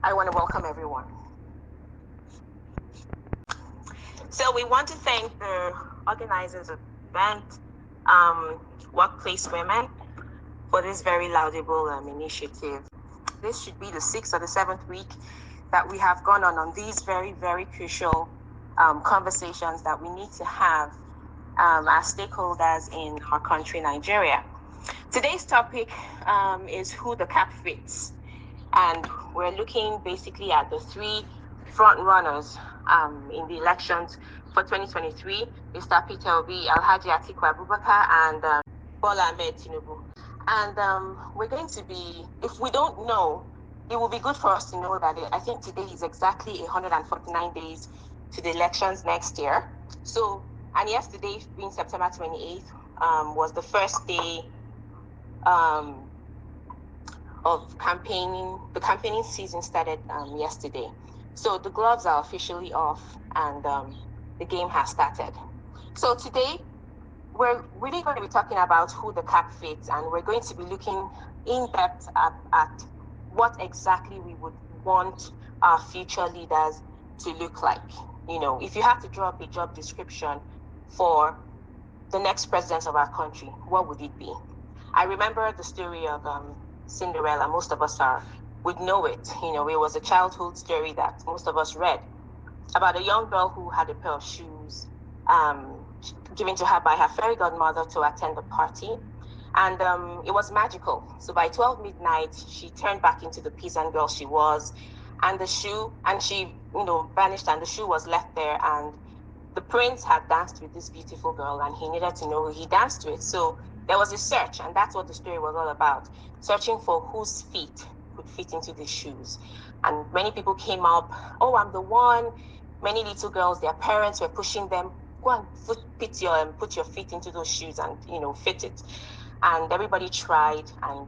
I want to welcome everyone. So we want to thank the organizers of the event, Workplace Women, for this very laudable initiative. This should be the 6th or the 7th week that we have gone on these very, very crucial conversations that we need to have as stakeholders in our country, Nigeria. Today's topic is who the cap fits. And we're looking basically at the three front runners in the elections for 2023, Mr. Peter Obi, Alhaji Atiku Abubakar, and Bola Ahmed Tinubu. And we're going to be, if we don't know, it will be good for us to know that I think today is exactly 149 days to the elections next year. So, and yesterday, being September 28th, was the first day of campaigning. The campaigning season started yesterday. So the gloves are officially off and the game has started. So today, we're really going to be talking about who the cap fits, and we're going to be looking in depth at what exactly we would want our future leaders to look like. You know, if you have to draw up a job description for the next president of our country, what would it be? I remember the story of Cinderella. Most of us would know it. You know, it was a childhood story that most of us read about a young girl who had a pair of shoes given to her by her fairy godmother to attend a party. And it was magical. So by 12 midnight, she turned back into the peasant girl she was. And the shoe, and she, vanished, and the shoe was left there. And the prince had danced with this beautiful girl, and he needed to know who he danced with. So there was a search, and that's what the story was all about, searching for whose feet could fit into the shoes. And many people came up, oh, I'm the one. Many little girls, their parents were pushing them, go and put your feet into those shoes and, fit it. And everybody tried, and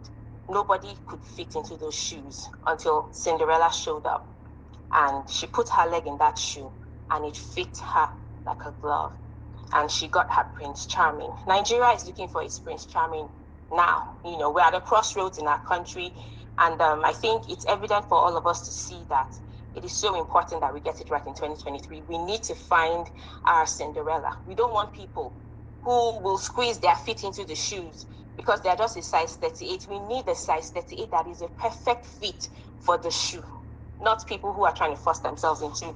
nobody could fit into those shoes until Cinderella showed up. And she put her leg in that shoe, and it fit her like a glove. And she got her Prince Charming. Nigeria is looking for its Prince Charming now. We're at a crossroads in our country. And I think it's evident for all of us to see that it is so important that we get it right in 2023. We need to find our Cinderella. We don't want people who will squeeze their feet into the shoes because they're just a size 38. We need a size 38 that is a perfect fit for the shoe, not people who are trying to force themselves into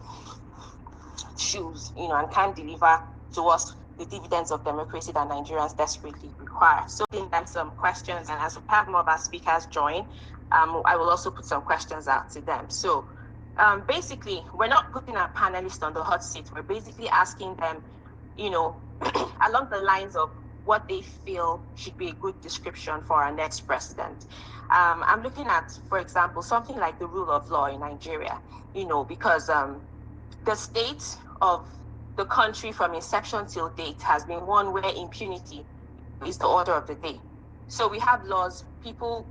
shoes, and can't deliver to us the dividends of democracy that Nigerians desperately require. So, in them some questions, and as we have more of our speakers join, I will also put some questions out to them. So, basically, we're not putting our panelists on the hot seat. We're basically asking them, along the lines of what they feel should be a good description for our next president. I'm looking at, for example, something like the rule of law in Nigeria, because the state of the country from inception till date has been one where impunity is the order of the day. So we have laws, people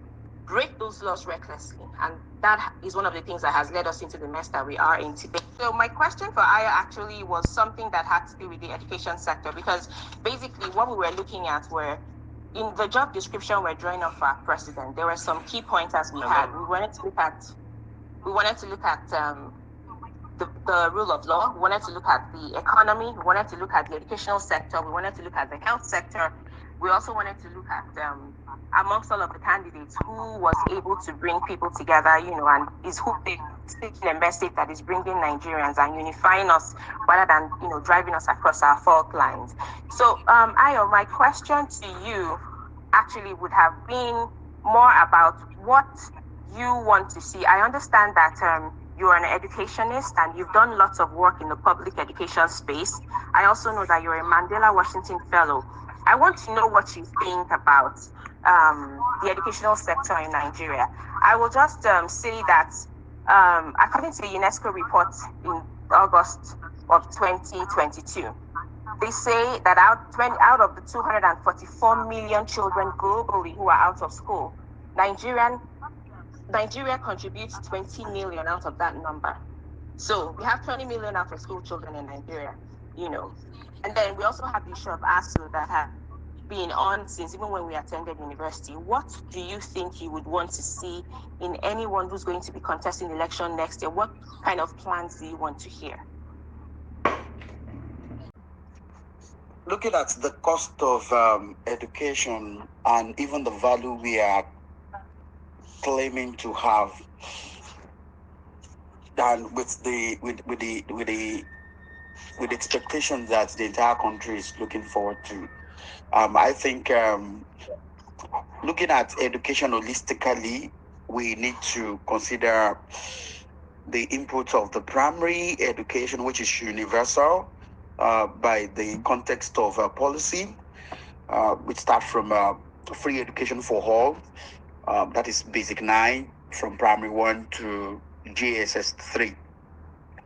break those laws recklessly, and that is one of the things that has led us into the mess that we are in today. So my question for Aya actually was something that had to do with the education sector, because basically what we were looking at were, in the job description we're drawing up for our president, there were some key pointers we had. We wanted to look at the rule of law. We wanted to look at the economy. We wanted to look at the educational sector. We wanted to look at the health sector. We also wanted to look at, amongst all of the candidates, who was able to bring people together, and is who they speaking a message that is bringing Nigerians and unifying us rather than, driving us across our fault lines. So, Ayo, my question to you actually would have been more about what you want to see. I understand that you're an educationist and you've done lots of work in the public education space. I also know that you're a Mandela Washington Fellow. I want to know what you think about the educational sector in Nigeria. I will just say that according to the UNESCO report in August of 2022, they say that out of the 244 million children globally who are out of school, Nigeria contributes 20 million out of that number. So we have 20 million out of school children in Nigeria, And then we also have the issue of ASU that has been on since even when we attended university. What do you think you would want to see in anyone who's going to be contesting the election next year? What kind of plans do you want to hear? Looking at the cost of education and even the value we are claiming to have, and with the expectations that the entire country is looking forward to, I think looking at education holistically, we need to consider the input of the primary education, which is universal by the context of policy. We start from free education for all. That is basic 9 from primary 1 to JSS 3.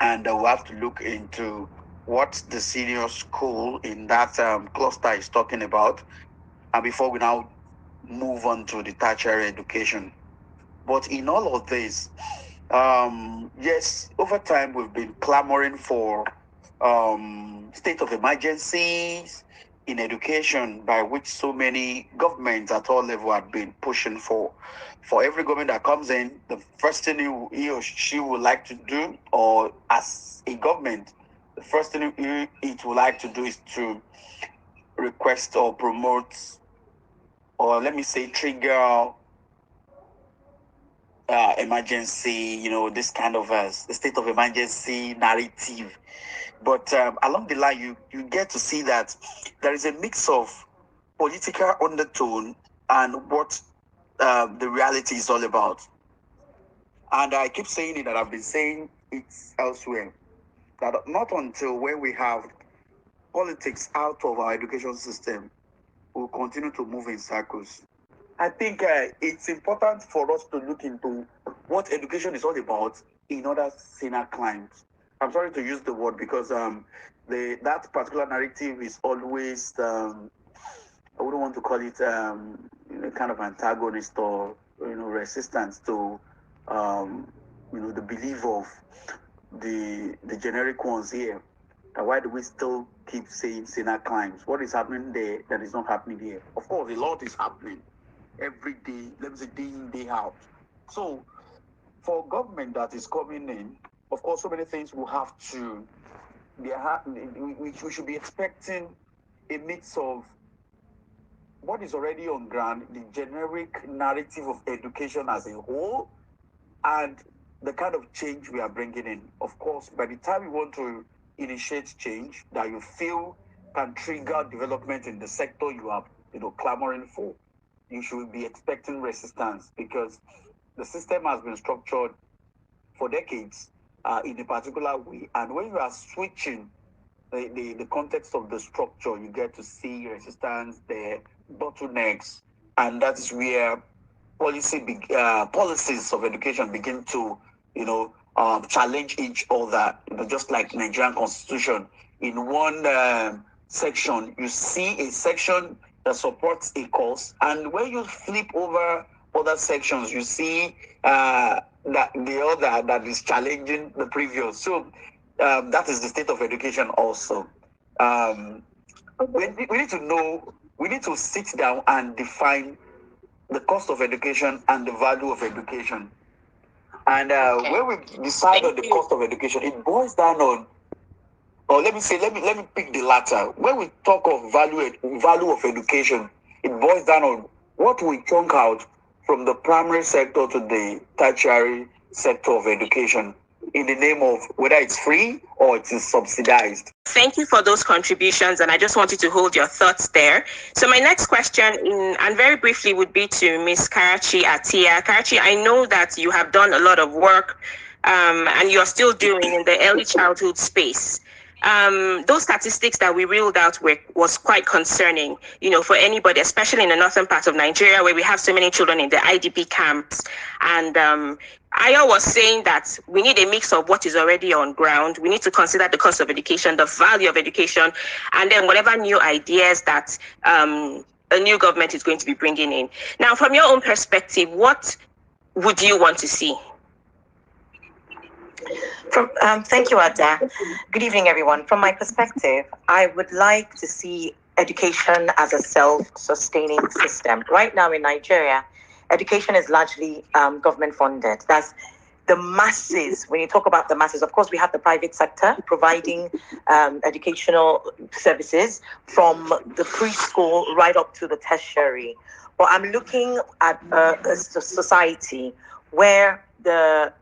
And we have to look into what the senior school in that cluster is talking about, and before we now move on to the tertiary education. But in all of this, yes, over time we've been clamoring for state of emergencies in education, by which so many governments at all levels have been pushing for. For every government that comes in, the first thing he or she would like to do, or as a government, the first thing it would like to do is to request or promote, or let me say trigger emergency, this kind of the state of emergency narrative. But along the line, you get to see that there is a mix of political undertone and what the reality is all about. And I keep saying it, that I've been saying it elsewhere, that not until when we have politics out of our education system, we'll continue to move in circles. I think it's important for us to look into what education is all about in other scener climes. I'm sorry to use the word because that particular narrative is always, I wouldn't want to call it kind of antagonist or resistance to the belief of the generic ones here. Why do we still keep saying sinner climbs? What is happening there that is not happening here? Of course, a lot is happening every day, let me say day in, day out. So for government that is coming in, of course, so many things will have to be happening. We should be expecting a mix of what is already on ground, the generic narrative of education as a whole, and the kind of change we are bringing in. Of course, by the time we want to initiate change that you feel can trigger development in the sector you are clamoring for, you should be expecting resistance, because the system has been structured for decades in a particular way. And when you are switching the context of the structure, you get to see resistance, the bottlenecks, and that's where policies of education begin to challenge each other. Just like Nigerian Constitution, in one section you see a section that supports a cause, and when you flip over other sections, you see that the other that is challenging the previous. So that is the state of education also. We need to know, we need to sit down and define the cost of education and the value of education. And when we decide on the cost of education, it boils down on, or let me pick the latter. When we talk of value of education, it boils down on what we chunk out from the primary sector to the tertiary sector of education, in the name of whether it's free or it is subsidized. Thank you for those contributions, and I just wanted to hold your thoughts there. So my next question, and very briefly, would be to Ms. Karachi Atia. Karachi, I know that you have done a lot of work, and you're still doing in the early childhood space. Those statistics that we reeled out was quite concerning, for anybody, especially in the northern part of Nigeria, where we have so many children in the IDP camps. And Ayo was saying that we need a mix of what is already on ground. We need to consider the cost of education, the value of education, and then whatever new ideas that a new government is going to be bringing in. Now, from your own perspective, what would you want to see? Thank you, Ada. Good evening, everyone. From my perspective, I would like to see education as a self-sustaining system. Right now in Nigeria, education is largely government funded. That's the masses. When you talk about the masses, of course, we have the private sector providing educational services from the preschool right up to the tertiary. But I'm looking at a society where the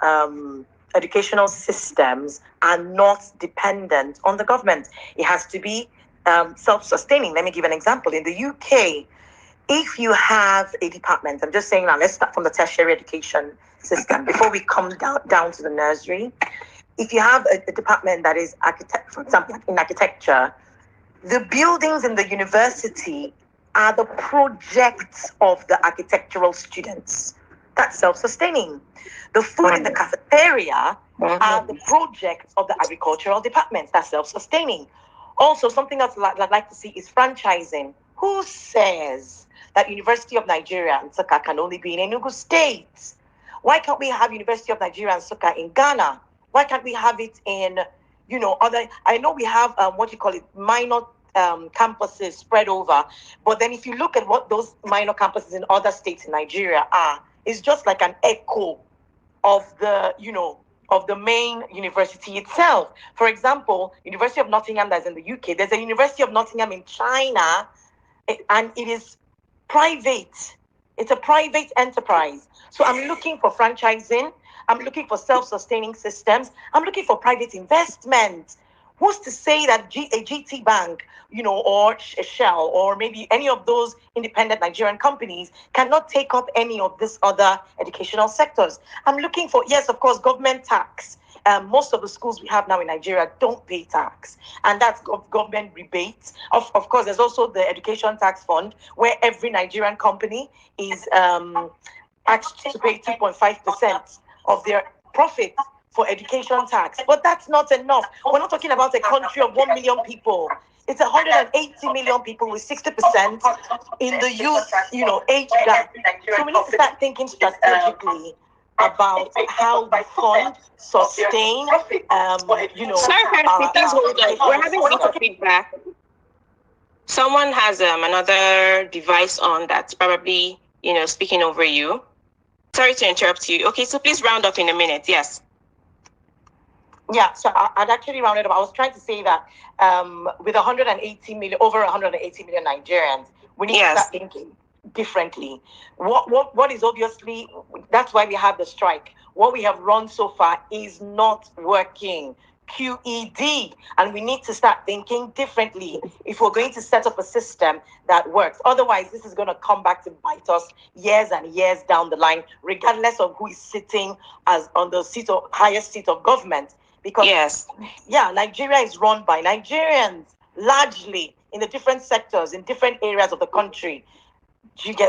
educational systems are not dependent on the government. It has to be self-sustaining. Let me give an example. In the UK, if you have a department, I'm just saying now, let's start from the tertiary education system before we come down to the nursery. If you have a department that is architect, for example, in architecture, the buildings in the university are the projects of the architectural students. That's self-sustaining. The food in the cafeteria are the projects of the agricultural department. That's self-sustaining. Also, something else I'd like to see is franchising. Who says that University of Nigeria and Nsukka can only be in Enugu State? Why can't we have University of Nigeria and Nsukka in Ghana? Why can't we have it in, other? I know we have minor campuses spread over, but then if you look at what those minor campuses in other states in Nigeria are, it's just like an echo of the main university itself. For example, University of Nottingham that's in the UK, there's a University of Nottingham in China, and it is private. It's a private enterprise. So I'm looking for franchising. I'm looking for self-sustaining systems. I'm looking for private investment. Who's to say that a GT Bank, or a Shell, or maybe any of those independent Nigerian companies cannot take up any of this other educational sectors? I'm looking for, yes, of course, government tax. Most of the schools we have now in Nigeria don't pay tax, and that's government rebates. Of course, there's also the education tax fund, where every Nigerian company is asked to pay 2.5% of their profits for education tax. But that's not enough. We're not talking about a country of 1 million people. It's 180 million people with 60% in the youth, age gap. So we need to start thinking strategically about how we fund, sustain, Sorry, please hold on. We're having a bit of feedback. Someone has another device on that's probably, speaking over you. Sorry to interrupt you. Okay, so please round up in a minute. Yes. Yeah, so I'd actually rounded up. I was trying to say that with over 180 million Nigerians, we need to start thinking differently. What is obviously, that's why we have the strike. What we have run so far is not working. QED, and we need to start thinking differently if we're going to set up a system that works. Otherwise, this is going to come back to bite us years and years down the line, regardless of who is sitting as on the highest seat of government. Because Nigeria is run by Nigerians largely in the different sectors, in different areas of the country.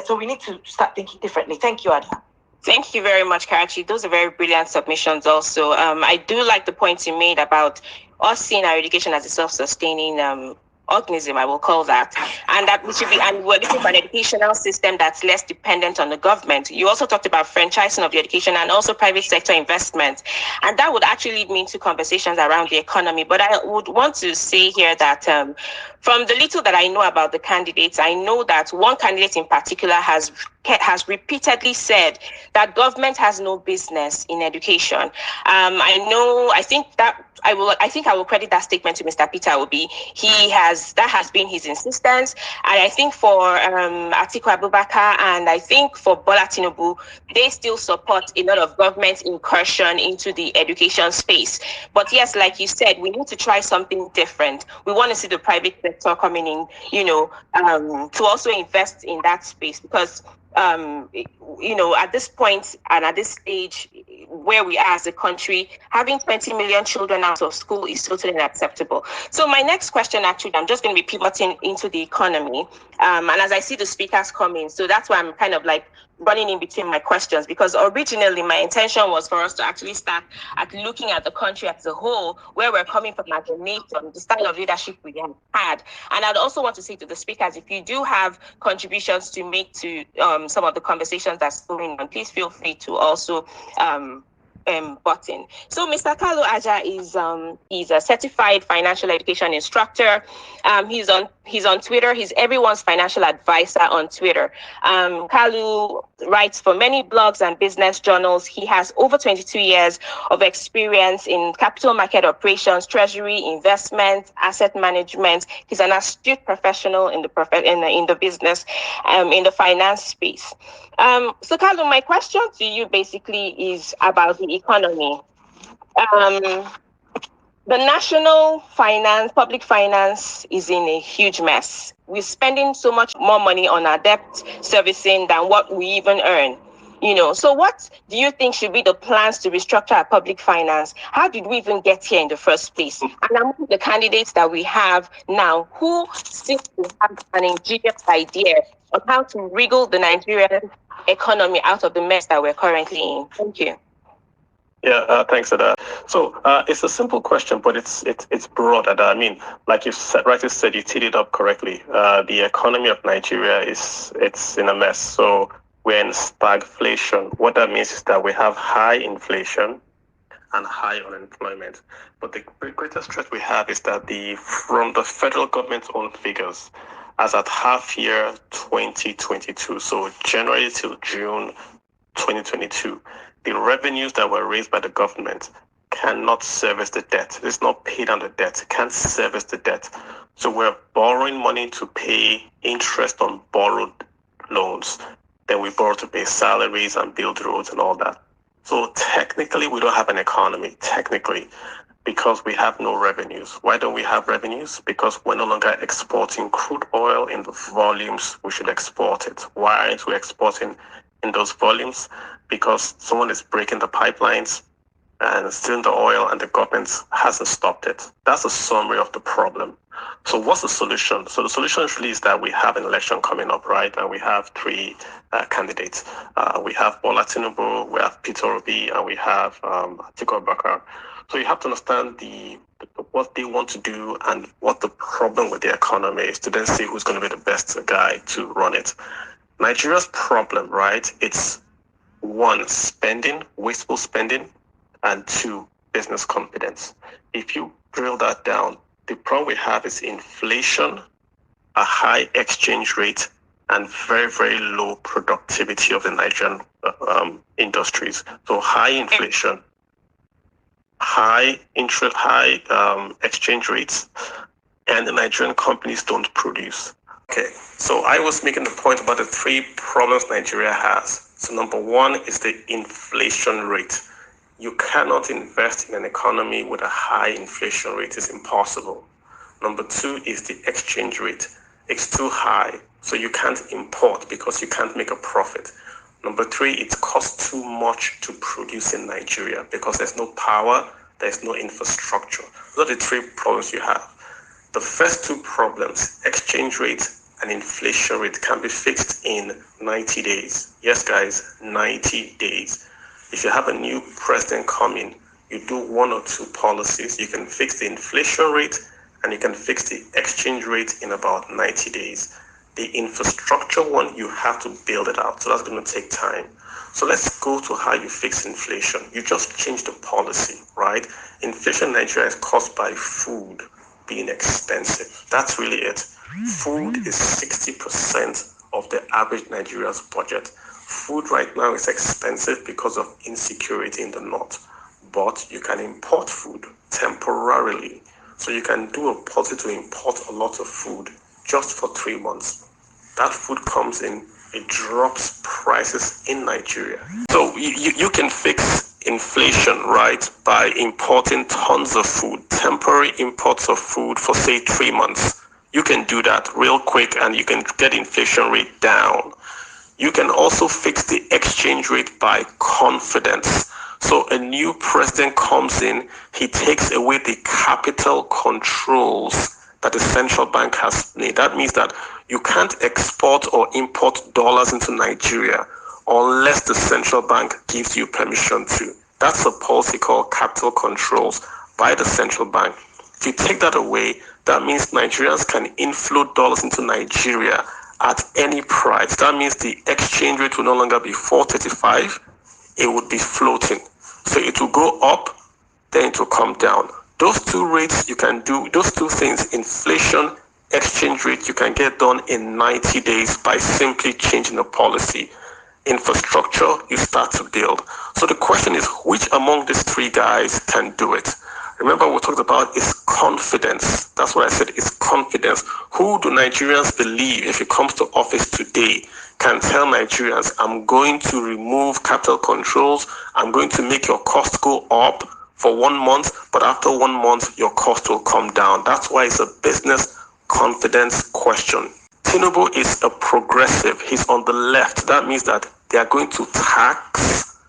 So we need to start thinking differently. Thank you, Ada. Thank you very much, Karachi. Those are very brilliant submissions also. I do like the points you made about us seeing our education as a self-sustaining organism, I will call that, and that we should be, and we're looking for an educational system that's less dependent on the government. You also talked about franchising of the education and also private sector investment, and that would actually lead me into conversations around the economy. But I would want to say here that from the little that I know about the candidates, I know that one candidate in particular has repeatedly said that government has no business in education. I think I will credit that statement to Mr. Peter Obi. That has been his insistence. And I think for Atiku Abubakar and I think for Bola Tinubu, they still support a lot of government incursion into the education space. But yes, like you said, we need to try something different. We want to see the private sector coming in, to also invest in that space because at this point and at this stage where we are as a country, having 20 million children out of school is totally unacceptable. So my next question, actually, I'm just going to be pivoting into the economy. And as I see the speakers coming, so that's why I'm kind of like running in between my questions, because originally my intention was for us to actually start at looking at the country as a whole, where we're coming from as a nation, the style of leadership we have had. And I'd also want to say to the speakers, if you do have contributions to make to some of the conversations that's going on, please feel free to also button. So Mr. Kalu Aja is a certified financial education instructor. He's on Twitter. He's everyone's financial advisor on Twitter. Kalu writes for many blogs and business journals. He has over 22 years of experience in capital market operations, treasury, investment, asset management. He's an astute professional in the business, in the finance space. So Kalu, my question to you basically is about the economy. The national finance, public finance is in a huge mess. We're spending so much more money on our debt servicing than what we even earn. So what do you think should be the plans to restructure our public finance? How did we even get here in the first place? And among the candidates that we have now, who seems to have an ingenious idea on how to wriggle the Nigerian economy out of the mess that we're currently in? Thank you. Yeah, thanks for that. So it's a simple question, but it's broad. I mean, like you rightly said, you teed it up correctly. The economy of Nigeria it's in a mess. So we're in stagflation. What that means is that we have high inflation and high unemployment. But the greatest threat we have is that from the federal government's own figures, as at half year 2022, so January till June 2022, the revenues that were raised by the government cannot service the debt. It's not paid on the debt. It can't service the debt. So we're borrowing money to pay interest on borrowed loans. Then we borrow to pay salaries and build roads and all that. So technically, we don't have an economy, technically, because we have no revenues. Why don't we have revenues? Because we're no longer exporting crude oil in the volumes we should export it. Why aren't we exporting in those volumes? Because someone is breaking the pipelines and stealing the oil and the government hasn't stopped it. That's a summary of the problem. So what's the solution? So the solution really is that we have an election coming up, right? And we have three candidates. We have Bola Tinubu, we have Peter Obi, and we have Atiku Abubakar. So you have to understand what they want to do and what the problem with the economy is to then see who's going to be the best guy to run it. Nigeria's problem, right? It's one, spending, wasteful spending, and two, business confidence. If you drill that down, the problem we have is inflation, a high exchange rate, and very, very low productivity of the Nigerian industries. So high inflation, high interest, high exchange rates, and the Nigerian companies don't produce. Okay, so I was making the point about the three problems Nigeria has. So number one is the inflation rate. You cannot invest in an economy with a high inflation rate. It's impossible. Number two is the exchange rate. It's too high, so you can't import because you can't make a profit. Number three, it costs too much to produce in Nigeria because there's no power, there's no infrastructure. Those are the three problems you have. The first two problems, exchange rate and inflation rate, can be fixed in 90 days. Yes, guys, 90 days. If you have a new president coming, you do one or two policies, you can fix the inflation rate and you can fix the exchange rate in about 90 days. The infrastructure one, you have to build it out. So that's going to take time. So let's go to how you fix inflation. You just change the policy, right? Inflation in Nigeria is caused by food being expensive. That's really it. Food is 60% of the average Nigerian's budget. Food right now is expensive because of insecurity in the north, but you can import food temporarily. So you can do a policy to import a lot of food just for 3 months. That food comes in, it drops prices in Nigeria. So you can fix inflation, right, by importing tons of food, temporary imports of food for say 3 months. You can do that real quick and you can get inflation rate down. You can also fix the exchange rate by confidence. So a new president comes in, he takes away the capital controls that the central bank has made. That means that you can't export or import dollars into Nigeria unless the central bank gives you permission to. That's a policy called capital controls by the central bank. If you take that away, that means Nigerians can inflow dollars into Nigeria at any price. That means the exchange rate will no longer be 435, it would be floating. So it will go up, then it will come down. Those two rates, you can do those two things, inflation, exchange rate, you can get done in 90 days by simply changing the policy. Infrastructure, you start to build. So the question is, which among these three guys can do it? Remember, what we talked about is confidence. That's what I said, is confidence. Who do Nigerians believe, if it comes to office today, can tell Nigerians, I'm going to remove capital controls, I'm going to make your cost go up for 1 month, but after 1 month, your cost will come down. That's why it's a business confidence question. Tinubu is a progressive. He's on the left. That means that they are going to tax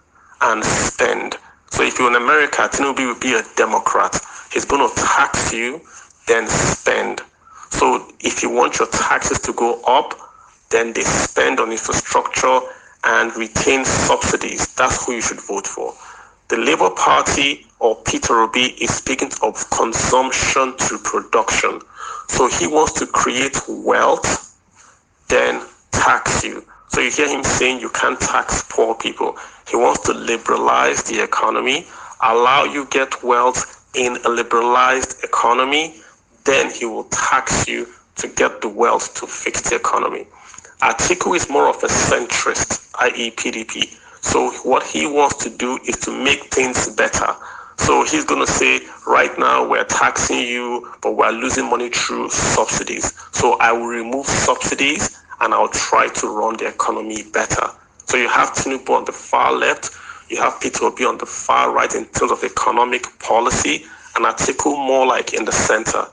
and spend. So if you're in America, Tinubu will be a Democrat. He's going to tax you, then spend. So if you want your taxes to go up, then they spend on infrastructure and retain subsidies. That's who you should vote for. The Labour Party or Peter Obi is speaking of consumption to production. So he wants to create wealth, then tax you. So you hear him saying you can't tax poor people. He wants to liberalize the economy, allow you get wealth in a liberalized economy, then he will tax you to get the wealth to fix the economy. Atiku is more of a centrist, i.e. PDP. So what he wants to do is to make things better. So he's going to say, right now we're taxing you, but we're losing money through subsidies. So I will remove subsidies and I'll try to run the economy better. So you have Tinubu on the far left, you have Peter Obi on the far right in terms of economic policy, and Atiku more like in the center.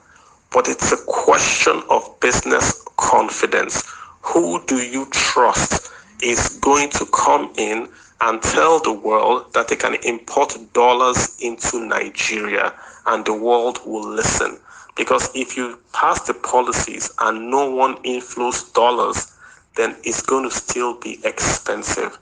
But it's a question of business confidence. Who do you trust is going to come in and tell the world that they can import dollars into Nigeria and the world will listen? Because if you pass the policies and no one inflows dollars, then it's going to still be expensive.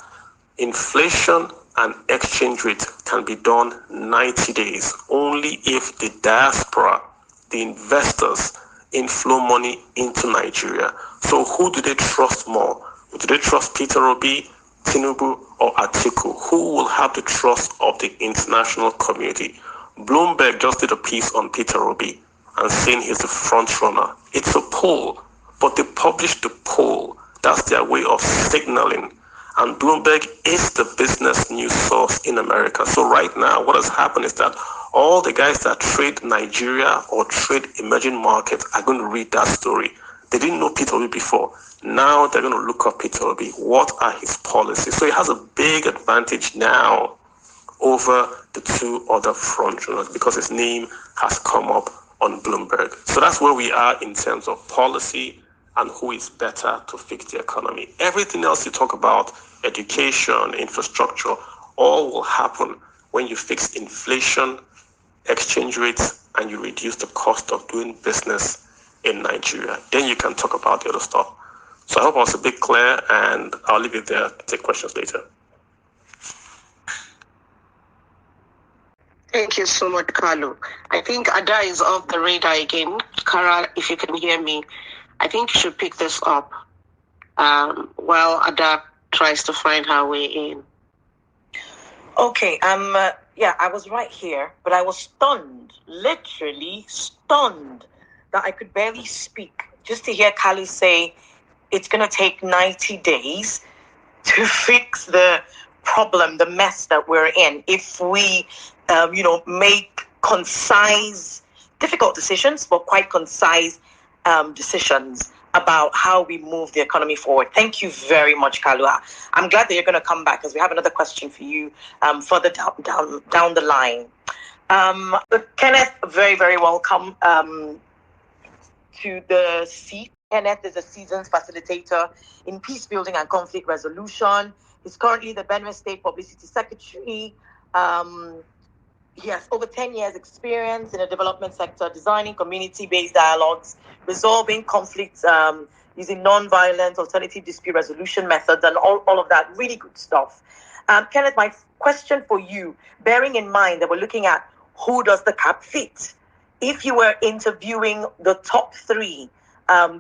Inflation and exchange rate can be done 90 days only if the diaspora, the investors, inflow money into Nigeria. So who do they trust more? Do they trust Peter Obi, Tinubu, or Atiku? Who will have the trust of the international community? Bloomberg just did a piece on Peter Obi and saying he's the front runner. It's a poll, but they published the poll. That's their way of signaling. And Bloomberg is the business news source in America. So right now, what has happened is that all the guys that trade Nigeria or trade emerging markets are going to read that story. They didn't know Peter Obi before. Now they're going to look up Peter Obi. What are his policies? So he has a big advantage now over the two other frontrunners because his name has come up on Bloomberg. So that's where we are in terms of policy and who is better to fix the economy. Everything else you talk about, education, infrastructure, all will happen when you fix inflation, exchange rates, and you reduce the cost of doing business in Nigeria. Then you can talk about the other stuff. So I hope I was a bit clear, and I'll leave it there. Take questions later. Thank you so much, Carlo. I think Ada is off the radar again. Kara, if you can hear me, I think you should pick this up while Ada tries to find her way in. Okay, I was right here, but I was stunned, literally stunned, that I could barely speak just to hear Kalu say it's going to take 90 days to fix the problem, the mess that we're in, if we, make concise, difficult decisions, but quite concise decisions about how we move the economy forward. Thank you very much, Kalua. I'm glad that you're going to come back because we have another question for you further down the line. But Kenneth, very, very welcome to the seat. Kenneth is a seasoned facilitator in peace building and conflict resolution. He's currently the Benue State Publicity Secretary. He has over 10 years experience in the development sector, designing community-based dialogues, resolving conflicts using non-violent alternative dispute resolution methods, and all of that really good stuff. Kenneth, my question for you, bearing in mind that we're looking at who does the cap fit, if you were interviewing the top three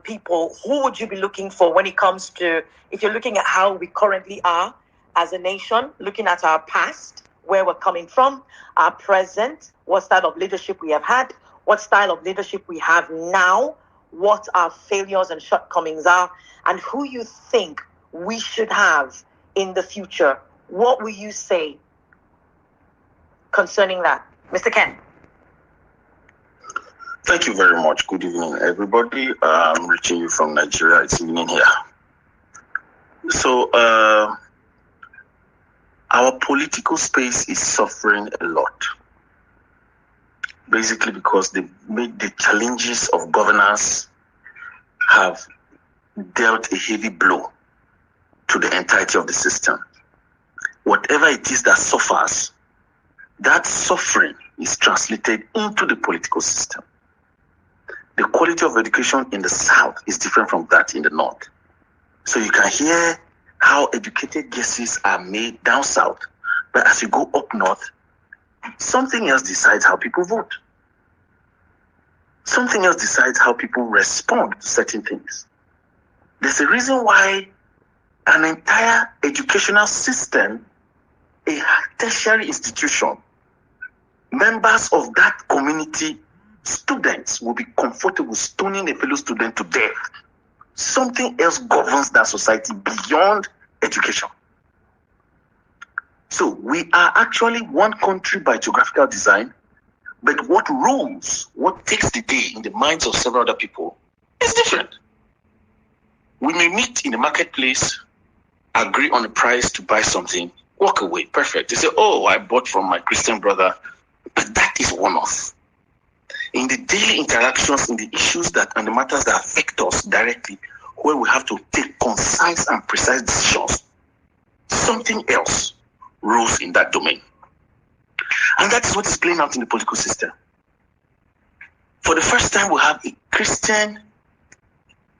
people, who would you be looking for when it comes to, if you're looking at how we currently are as a nation, looking at our past, where we're coming from, our present, what style of leadership we have had, what style of leadership we have now, what our failures and shortcomings are, and who you think we should have in the future. What will you say concerning that? Mr. Ken. Thank you very much. Good evening, everybody. I'm reaching you from Nigeria. It's evening here. So, our political space is suffering a lot. Basically because the challenges of governance have dealt a heavy blow to the entirety of the system. Whatever it is that suffers, that suffering is translated into the political system. The quality of education in the South is different from that in the North. So you can hear how educated guesses are made down South, but as you go up North, something else decides how people vote. Something else decides how people respond to certain things. There's a reason why an entire educational system, a tertiary institution, members of that community, students will be comfortable stoning a fellow student to death. Something else governs that society beyond education. So we are actually one country by geographical design, but what rules, what takes the day in the minds of several other people is different. We may meet in the marketplace, agree on a price to buy something, walk away, perfect. They say, oh, I bought from my Christian brother, but that is one-off. In the daily interactions, in the issues that and the matters that affect us directly, where we have to take concise and precise decisions, something else rules in that domain. And that is what is playing out in the political system. For the first time, we have a Christian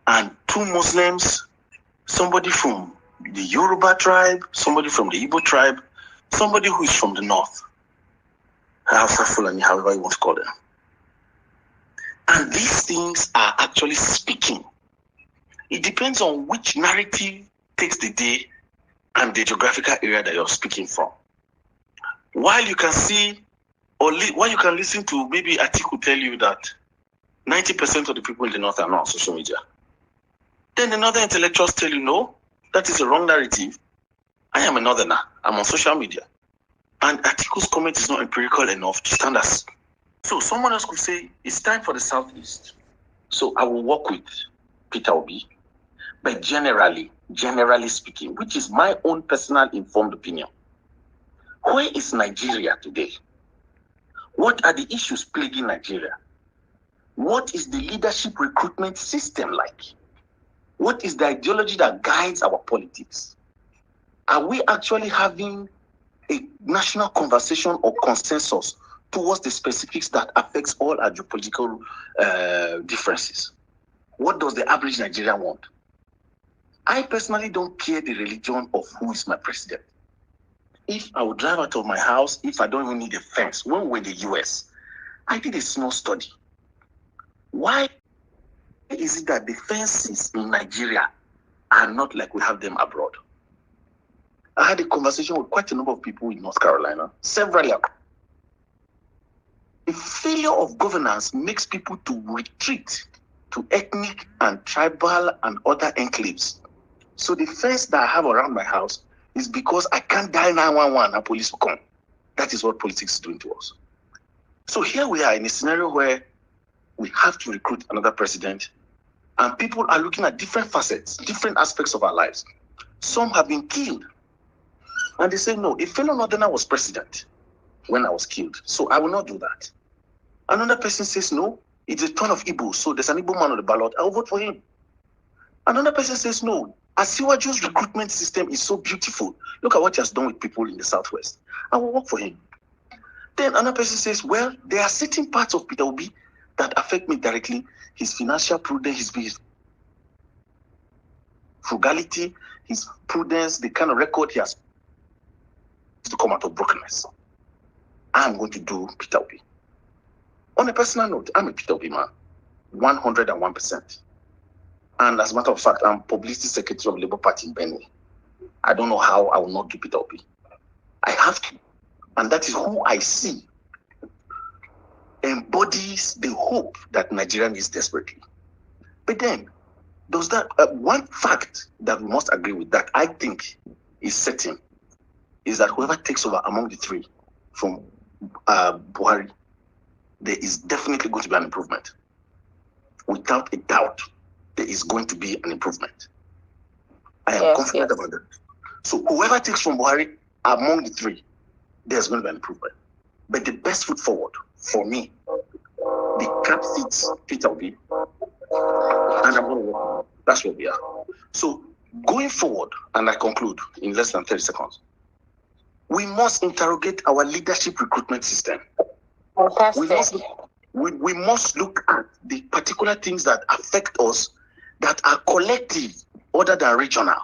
and two Muslims, somebody from the Yoruba tribe, somebody from the Igbo tribe, somebody who is from the North, Hausa, Fulani, however you want to call them. And these things are actually speaking. It depends on which narrative takes the day and the geographical area that you're speaking from. While you can see, while you can listen to maybe Atiku tell you that 90% of the people in the North are not on social media, then another intellectuals tell you, no, that is a wrong narrative. I am a Northerner. I'm on social media. And Atiku's comment is not empirical enough to stand as. So someone else could say, it's time for the Southeast. So I will work with Peter Obi. But generally speaking, which is my own personal informed opinion, where is Nigeria today? What are the issues plaguing Nigeria? What is the leadership recruitment system like? What is the ideology that guides our politics? Are we actually having a national conversation or consensus towards the specifics that affects all our geopolitical differences? What does the average Nigerian want? I personally don't care the religion of who is my president. If I would drive out of my house, if I don't even need a fence, when we were in the US, I did a small study. Why is it that the fences in Nigeria are not like we have them abroad? I had a conversation with quite a number of people in North Carolina, several. The failure of governance makes people to retreat to ethnic and tribal and other enclaves. So the fence that I have around my house is because I can't dial 911 and police will come. That is what politics is doing to us. So here we are in a scenario where we have to recruit another president, and people are looking at different facets, different aspects of our lives. Some have been killed. And they say, no, a fellow Northerner was president when I was killed, so I will not do that. Another person says, no, it's a ton of Igbo, so there's an Igbo man on the ballot, I will vote for him. Another person says, no, Asiwaju's recruitment system is so beautiful. Look at what he has done with people in the Southwest. I will work for him. Then another person says, well, there are certain parts of Peter Obi that affect me directly. His financial prudence, his frugality, his prudence, the kind of record he has to come out of brokenness. I'm going to do Peter Obi. On a personal note, I'm a Peter Obi man, 101%. And as a matter of fact, I'm publicity secretary of Labour Party in Benue. I don't know how I will not do Peter Obi. I have to. and that is who I see embodies the hope that Nigeria needs desperately. But then, does that one fact that we must agree with that I think is certain is that whoever takes over among the three from Buhari, there is definitely going to be an improvement. Without a doubt, there is going to be an improvement. I am confident about that. So whoever takes from Buhari among the three, there's going to be an improvement. But the best foot forward for me, the cap seats Peter Obi, and I'm going to work on it. That's where we are. So going forward, and I conclude in less than 30 seconds, we must interrogate our leadership recruitment system. Fantastic. We must look at the particular things that affect us that are collective other than regional,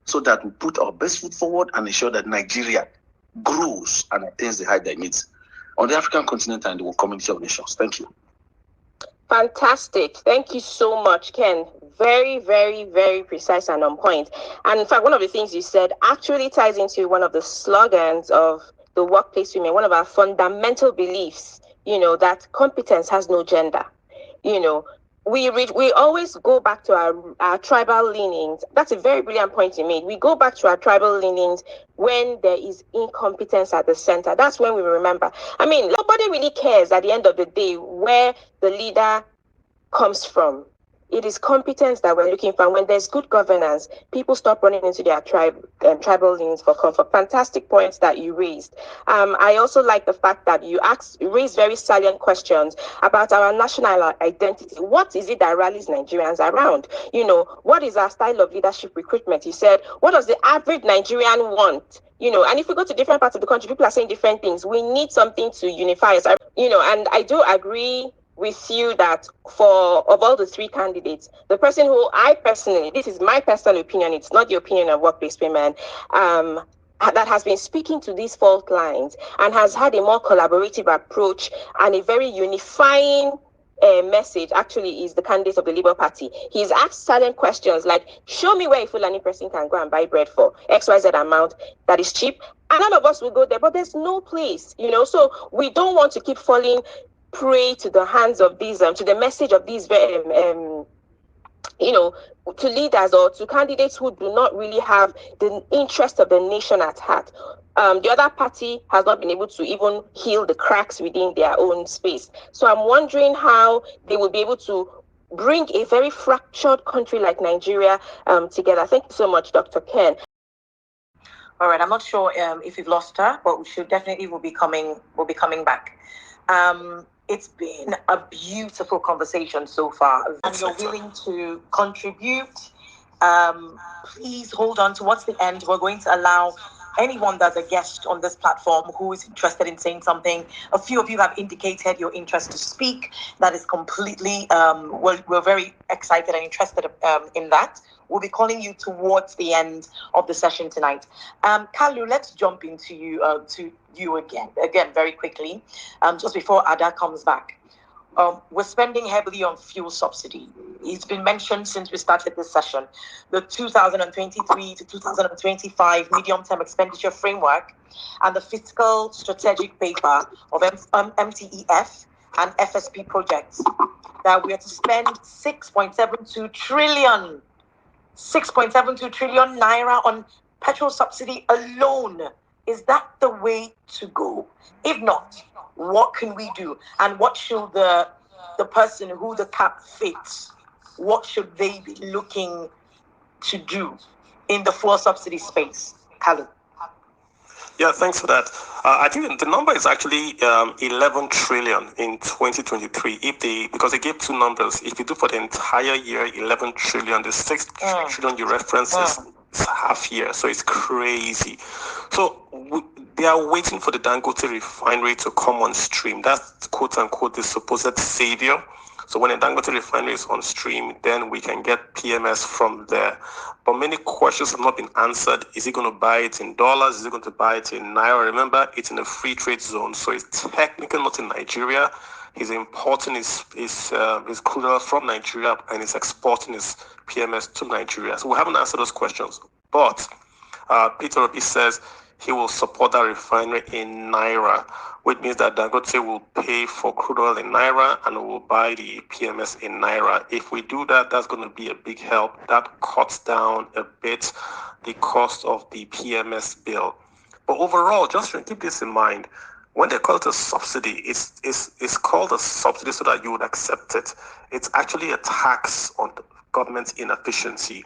so that we put our best foot forward and ensure that Nigeria grows and attains the height that it needs on the African continent and the world community of nations. Thank you. Fantastic. Thank you so much, Ken. Very, very, very precise and on point. And in fact, one of the things you said actually ties into one of the slogans of the Workplace Women, one of our fundamental beliefs, that competence has no gender. We always go back to our tribal leanings. That's a very brilliant point you made. We go back to our tribal leanings when there is incompetence at the center. That's when we remember. I mean, nobody really cares at the end of the day where the leader comes from. It is competence that we're looking for. And when there's good governance, people stop running into their tribal leanings for comfort. Fantastic points that you raised. I also like the fact that you raised very salient questions about our national identity. What is it that rallies Nigerians around? What is our style of leadership recruitment? You said, what does the average Nigerian want? And if we go to different parts of the country, people are saying different things. We need something to unify us. And I do agree with you that of all the three candidates, the person who this is my personal opinion, it's not the opinion of Workplace Women, that has been speaking to these fault lines and has had a more collaborative approach and a very unifying message actually is the candidate of the Labour Party. He's asked silent questions like, show me where a Fulani person can go and buy bread for XYZ amount that is cheap. And none of us will go there, but there's no place, so we don't want to keep falling prey to the hands of these, to the message of these, to leaders or to candidates who do not really have the interest of the nation at heart. The other party has not been able to even heal the cracks within their own space. So I'm wondering how they will be able to bring a very fractured country like Nigeria together. Thank you so much, Dr. Ken. All right, I'm not sure if we've lost her, but we'll be coming back. It's been a beautiful conversation so far, and you're willing to contribute. Please hold on towards the end. We're going to allow anyone that's a guest on this platform who is interested in saying something. A few of you have indicated your interest to speak. That is completely, we're very excited and interested in that. We'll be calling you towards the end of the session tonight. Kalu, let's jump into you again very quickly, just before Ada comes back. We're spending heavily on fuel subsidy. It's been mentioned since we started this session. The 2023 to 2025 medium-term expenditure framework and the fiscal strategic paper of MTEF and FSP projects that we are to spend 6.72 trillion naira on petrol subsidy alone. Is that the way to go? If not, what can we do? And what should the person who the cap fits, what should they be looking to do in the fuel subsidy space? Kalu. Yeah, thanks for that. I think the number is actually 11 trillion in 2023. Because they gave two numbers. If you do for the entire year, 11 trillion, the 6 trillion you reference is half year. So it's crazy. So they are waiting for the Dangote refinery to come on stream. That's quote unquote the supposed savior. So when the Dangote refinery is on stream, then we can get PMS from there. But many questions have not been answered. Is he going to buy it in dollars? Is he going to buy it in naira? Remember, it's in a free trade zone, so it's technically not in Nigeria. He's importing his crude oil from Nigeria and he's exporting his PMS to Nigeria. So we haven't answered those questions. But Peter Obi says he will support that refinery in Naira, which means that Dangote will pay for crude oil in Naira and will buy the PMS in Naira. If we do that, that's going to be a big help. That cuts down a bit the cost of the PMS bill. But overall, just keep this in mind. When they call it a subsidy, it's called a subsidy so that you would accept it. It's actually a tax on the government inefficiency.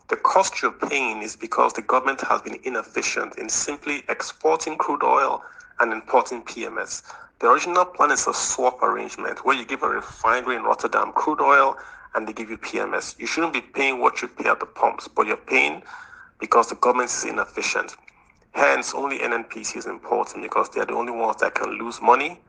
The cost you're paying is because the government has been inefficient in simply exporting crude oil and importing PMS. The original plan is a swap arrangement where you give a refinery in Rotterdam crude oil and they give you PMS. You shouldn't be paying what you pay at the pumps, but you're paying because the government is inefficient. Hence, only NNPC is important because they're the only ones that can lose money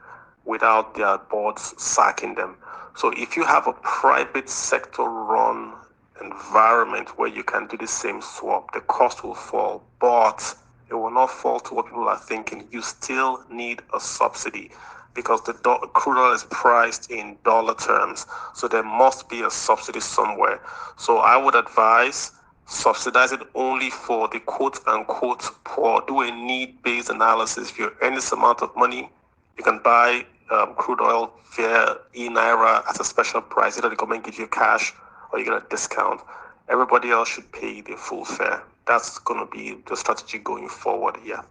without their boards sacking them. So if you have a private sector run environment where you can do the same swap, the cost will fall, but it will not fall to what people are thinking. You still need a subsidy because the crude oil is priced in dollar terms. So there must be a subsidy somewhere. So I would advise subsidize it only for the quote unquote poor. Do a need-based analysis. If you earn this amount of money, you can buy crude oil via e-Naira at a special price. Either the government gives you cash or you get a discount. Everybody else should pay the full fare. That's going to be the strategy going forward here.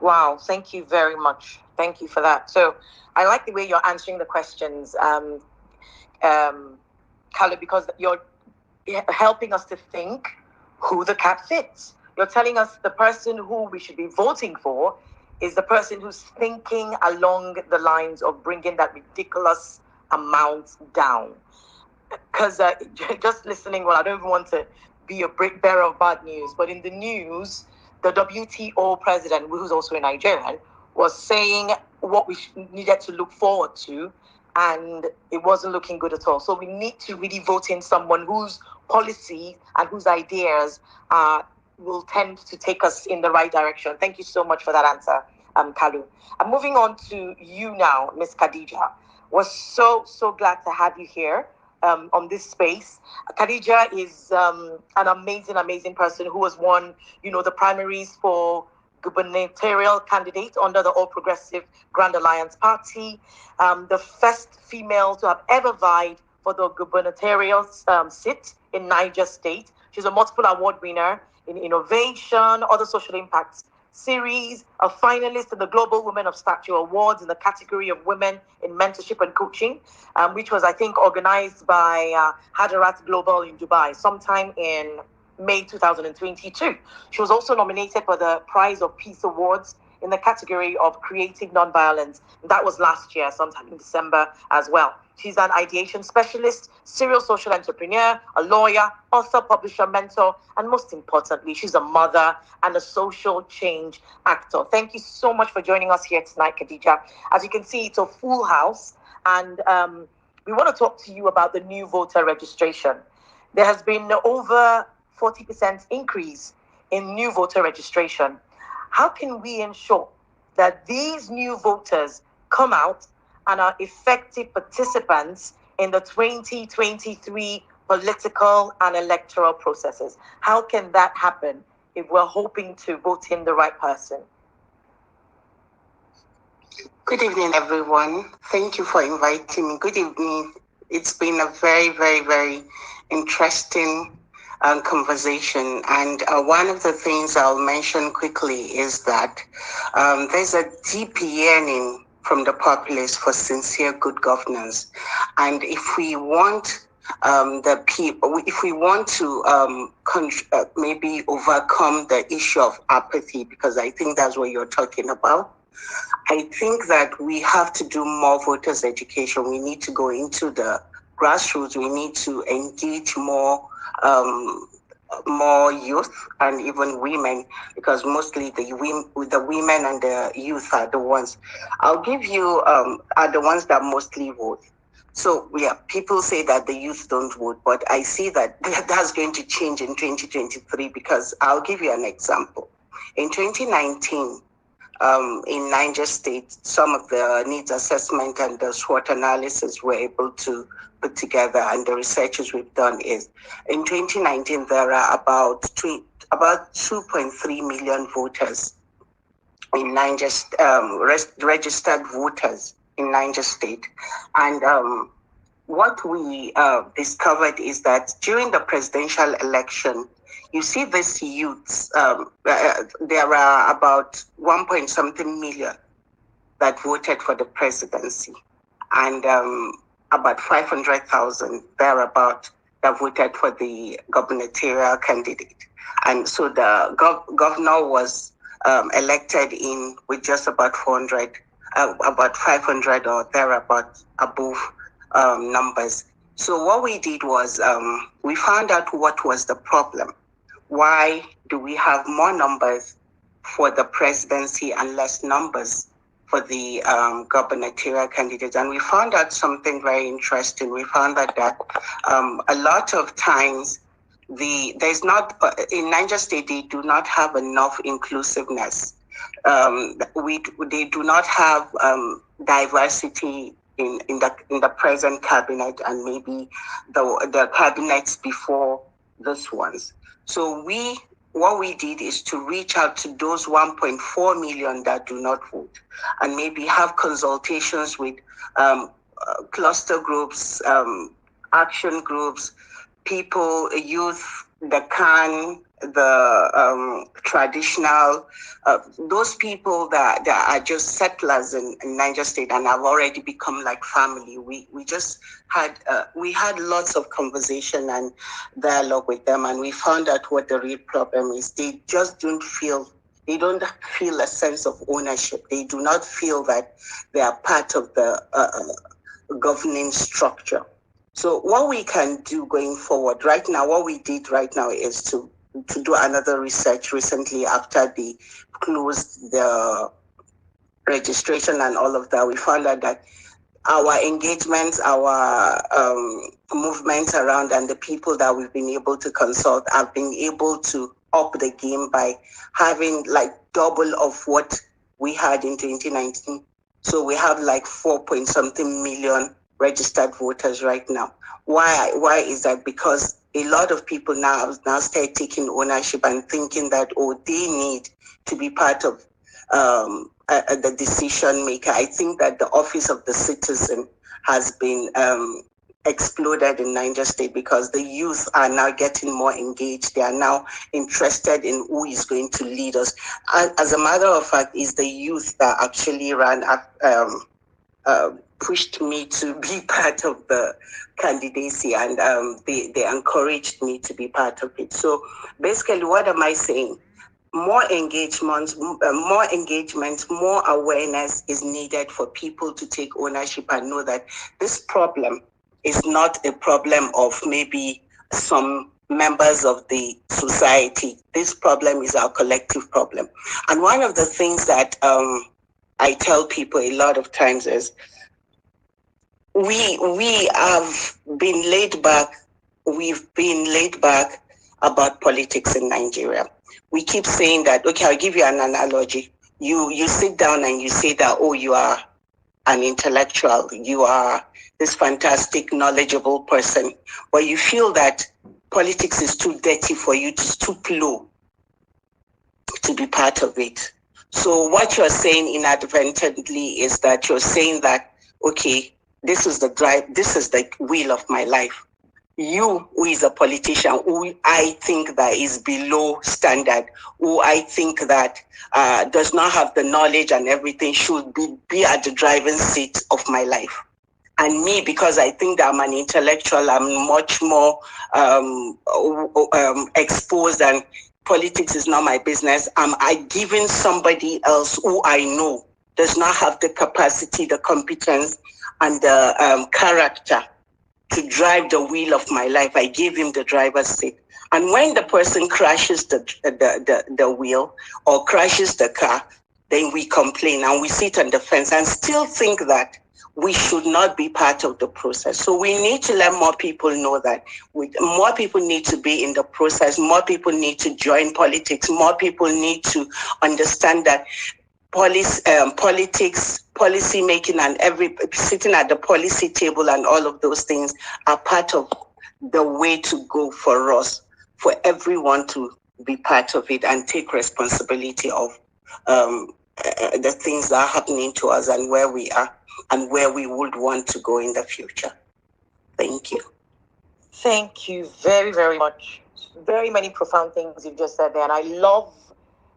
Wow, thank you very much. Thank you for that. So I like the way you're answering the questions, Kalu, because you're helping us to think who the cap fits. You're telling us the person who we should be voting for is the person who's thinking along the lines of bringing that ridiculous amount down. Because just listening, well, I don't even want to be a bearer of bad news, but in the news, the WTO president, who's also a Nigerian, was saying what we needed to look forward to, and it wasn't looking good at all. So we need to really vote in someone whose policy and whose ideas will tend to take us in the right direction. Thank you so much for that answer, Kalu. I'm moving on to you now, Miss Khadija. We're so glad to have you here on this space. Khadija is an amazing person who has won, the primaries for gubernatorial candidate under the All Progressive Grand Alliance Party, the first female to have ever vied for the gubernatorial seat in Niger State. She's a multiple award winner in innovation, other social impacts series, a finalist in the Global Women of Stature Awards in the category of Women in Mentorship and Coaching, which was, I think, organized by Hadarat Global in Dubai sometime in May 2022. She was also nominated for the Prize of Peace Awards in the category of Creative Nonviolence. That was last year, sometime in December as well. She's an ideation specialist, serial social entrepreneur, a lawyer, author, publisher, mentor, and most importantly, she's a mother and a social change actor. Thank you so much for joining us here tonight, Khadija. As you can see, it's a full house, and we want to talk to you about the new voter registration. There has been over 40% increase in new voter registration. How can we ensure that these new voters come out and are effective participants in the 2023 political and electoral processes? How can that happen if we're hoping to vote in the right person? Good evening, everyone. Thank you for inviting me. Good evening. It's been a very, very, very interesting conversation. And one of the things I'll mention quickly is that there's a deep yearning from the populace for sincere good governance. And if we want the people, if we want to maybe overcome the issue of apathy, because I think that's what you're talking about, I think that we have to do more voters education. We need to go into the grassroots. We need to engage more youth and even women, because mostly the women and the youth are the ones. I'll give you are the ones that mostly vote. So people say that the youth don't vote, but I see that that's going to change in 2023, because I'll give you an example. In 2019, in Niger State, some of the needs assessment and the SWOT analysis we're able to put together, and the researches we've done is, in 2019, there are about 2.3 million voters in Niger, registered voters in Niger State. And what we discovered is that during the presidential election, you see these youths, there are about 1 million that voted for the presidency, and about 500,000 thereabout that voted for the gubernatorial candidate. And so the governor was elected in with just about 500 or thereabout above numbers. So what we did was we found out what was the problem. Why do we have more numbers for the presidency and less numbers for the gubernatorial candidates? And we found out something very interesting. We found out that a lot of times there's not in Niger State, they do not have enough inclusiveness. They do not have diversity in the present cabinet and maybe the cabinets before this ones. So what we did is to reach out to those 1.4 million that do not vote, and maybe have consultations with cluster groups, action groups, people, youth, the CAN, the traditional, those people that are just settlers in Niger State and have already become like family. We just had lots of conversation and dialogue with them, and we found out what the real problem is. They just don't feel a sense of ownership. They do not feel that they are part of the governing structure. So what we can do going forward right now, what we did right now is to do another research recently after they closed the registration and all of that. We found out that our engagements, our movements around, and the people that we've been able to consult have been able to up the game by having like double of what we had in 2019. So we have like 4-point-something million registered voters right now. Why is that? Because a lot of people now start taking ownership and thinking that, they need to be part of the decision maker. I think that the office of the citizen has been exploded in Niger State because the youth are now getting more engaged. They are now interested in who is going to lead us. As a matter of fact, it's the youth that actually pushed me to be part of the candidacy, and they encouraged me to be part of it. So basically, what am I saying? More engagement, more awareness is needed for people to take ownership and know that this problem is not a problem of maybe some members of the society. This problem is our collective problem. And one of the things that I tell people a lot of times is we have been laid back. We've been laid back about politics in Nigeria. We keep saying that, okay, I'll give you an analogy. You sit down and you say that, you are an intellectual, you are this fantastic, knowledgeable person, but you feel that politics is too dirty for you to stoop low to be part of it. So what you're saying inadvertently is that you're saying that, okay, this is the drive, this is the wheel of my life. You, who is a politician, who I think that is below standard, who I think that does not have the knowledge and everything, should be at the driving seat of my life. And me, because I think that I'm an intellectual, I'm much more exposed, and politics is not my business. I giving somebody else who I know does not have the capacity, the competence, and the character to drive the wheel of my life. I gave him the driver's seat. And when the person crashes the wheel or crashes the car, then we complain and we sit on the fence and still think that we should not be part of the process. So we need to let more people know that more people need to be in the process. More people need to join politics. More people need to understand that politics, policy making, and sitting at the policy table and all of those things are part of the way to go for us, for everyone to be part of it and take responsibility of the things that are happening to us and where we are and where we would want to go in the future. Thank you. Thank you very, very much. Very many profound things you've just said there. And I love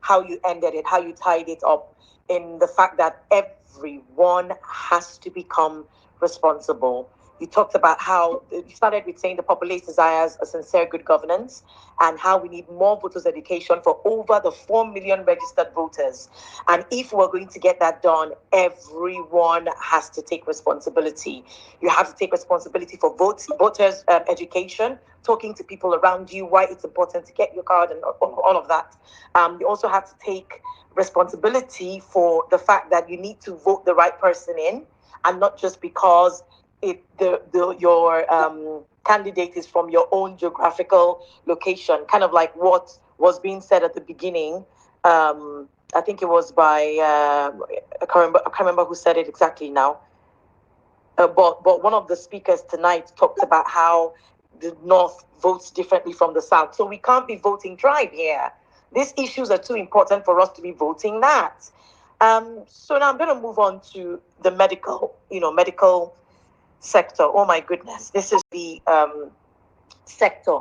how you ended it, how you tied it up in the fact that everyone has to become responsible. You talked about how you started with saying the populace desires a sincere good governance and how we need more voters' education for over the 4 million registered voters. And if we're going to get that done, everyone has to take responsibility. You have to take responsibility for voters' education, talking to people around you, why it's important to get your card and all of that. You also have to take responsibility for the fact that you need to vote the right person in, and not just because your candidate is from your own geographical location, kind of like what was being said at the beginning. I think it was by I can't remember who said it exactly now. But one of the speakers tonight talked about how the North votes differently from the South. So we can't be voting tribe here. These issues are too important for us to be voting that. So now I'm going to move on to the medical sector. Oh my goodness, this is the sector.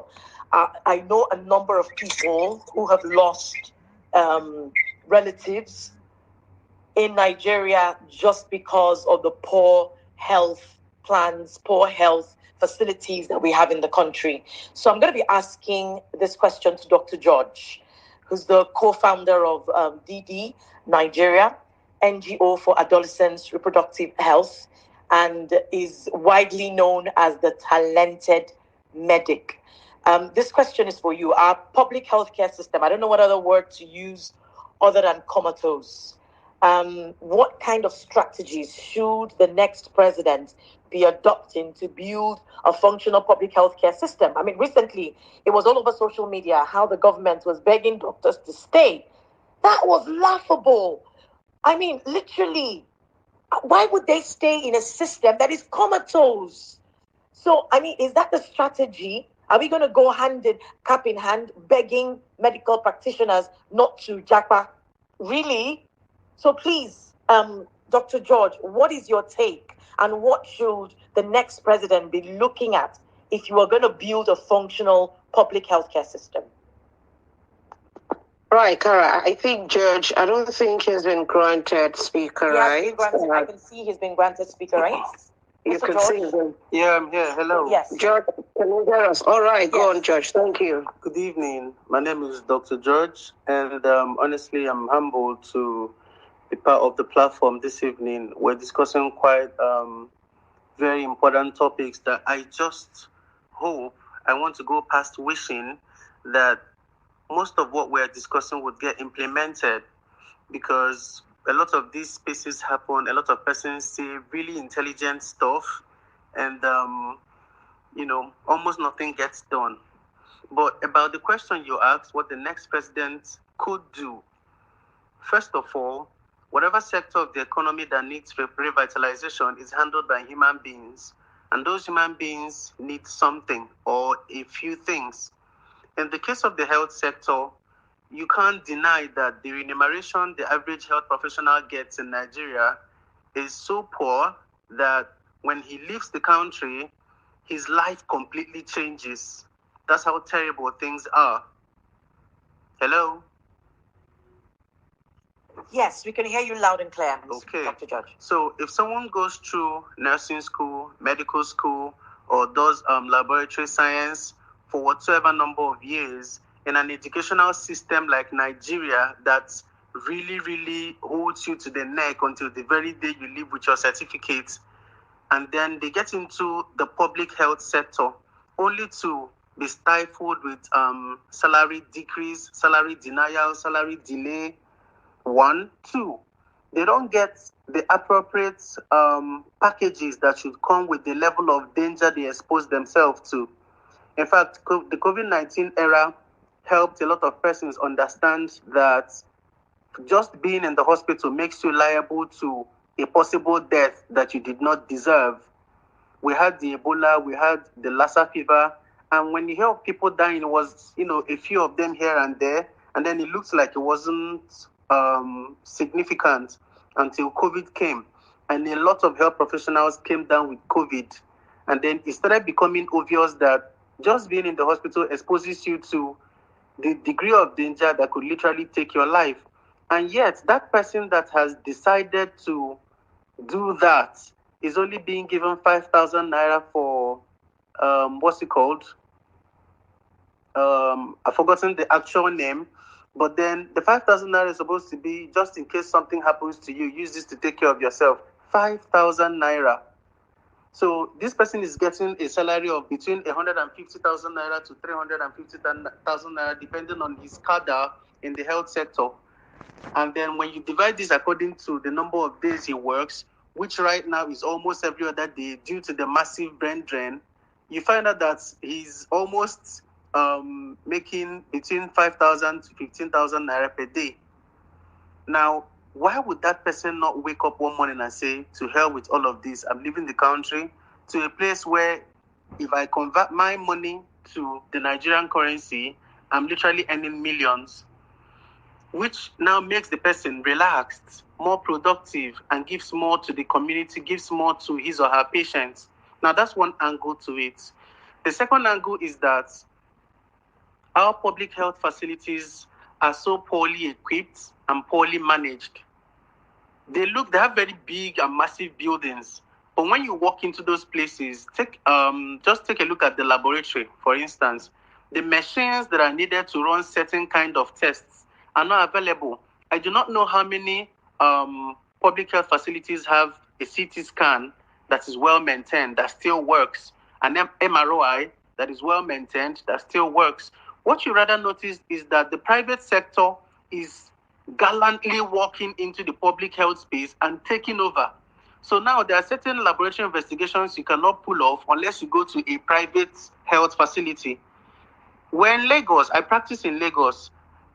I know a number of people who have lost relatives in Nigeria just because of the poor health plans, poor health facilities that we have in the country. So I'm going to be asking this question to Dr. George, who's the co-founder of DD Nigeria, NGO for Adolescents' Reproductive Health, and is widely known as the talented medic. This question is for you. Our public healthcare system, I don't know what other word to use other than comatose. What kind of strategies should the next president be adopting to build a functional public healthcare system? I mean, recently, it was all over social media how the government was begging doctors to stay. That was laughable. I mean, literally, why would they stay in a system that is comatose? So, I mean, is that the strategy? Are we going to go cap in hand, begging medical practitioners not to japa? Really? So please, Dr. George, what is your take, and what should the next president be looking at if you are going to build a functional public healthcare system? Right, Kara. I think George, I don't think he's been granted speaker rights. I can see he's been granted speaker rights. You Mr. can George? see him. Yeah, I'm here. Hello. Yes. George, can you hear us? All right, Yes. Go on, George. Thank you. Good evening. My name is Dr. George, and honestly, I'm humbled to be part of the platform this evening. We're discussing quite very important topics that I just hope, I want to go past wishing that most of what we're discussing would get implemented, because a lot of these spaces happen, a lot of persons say really intelligent stuff, and almost nothing gets done. But about the question you asked, what the next president could do, first of all, whatever sector of the economy that needs revitalization is handled by human beings, and those human beings need something or a few things. In the case of the health sector, you can't deny that the remuneration the average health professional gets in Nigeria is so poor that when he leaves the country, his life completely changes. That's how terrible things are. Hello? Yes, we can hear you loud and clear, Okay. Dr. George. So if someone goes through nursing school, medical school, or does laboratory science for whatsoever number of years in an educational system like Nigeria that really, really holds you to the neck until the very day you leave with your certificate, and then they get into the public health sector only to be stifled with salary decrease, salary denial, salary delay. 1, 2, they don't get the appropriate packages that should come with the level of danger they expose themselves to. In fact, the COVID-19 era helped a lot of persons understand that just being in the hospital makes you liable to a possible death that you did not deserve. We had the Ebola, we had the Lassa fever, and when you hear of people dying, it was, a few of them here and there, and then it looks like it wasn't significant until COVID came, and a lot of health professionals came down with COVID, and then it started becoming obvious that just being in the hospital exposes you to the degree of danger that could literally take your life. And yet, that person that has decided to do that is only being given 5,000 naira for, what's it called? I've forgotten the actual name. But then the 5,000 naira is supposed to be just in case something happens to you, use this to take care of yourself. 5,000 naira. So this person is getting a salary of between 150,000 naira to 350,000 naira, depending on his cadre in the health sector. And then when you divide this according to the number of days he works, which right now is almost every other day due to the massive brain drain, you find out that he's almost making between 5,000 to 15,000 naira per day. Now, why would that person not wake up one morning and say, to hell with all of this, I'm leaving the country to a place where if I convert my money to the Nigerian currency, I'm literally earning millions, which now makes the person relaxed, more productive, and gives more to the community, gives more to his or her patients. Now, that's one angle to it. The second angle is that our public health facilities are so poorly equipped and poorly managed. They have very big and massive buildings, but when you walk into those places, just take a look at the laboratory, for instance. The machines that are needed to run certain kind of tests are not available. I do not know how many public health facilities have a CT scan that is well maintained, that still works, an MRI that is well maintained, that still works. What you rather notice is that the private sector is gallantly walking into the public health space and taking over. So now there are certain laboratory investigations you cannot pull off unless you go to a private health facility. When Lagos, I practice in Lagos,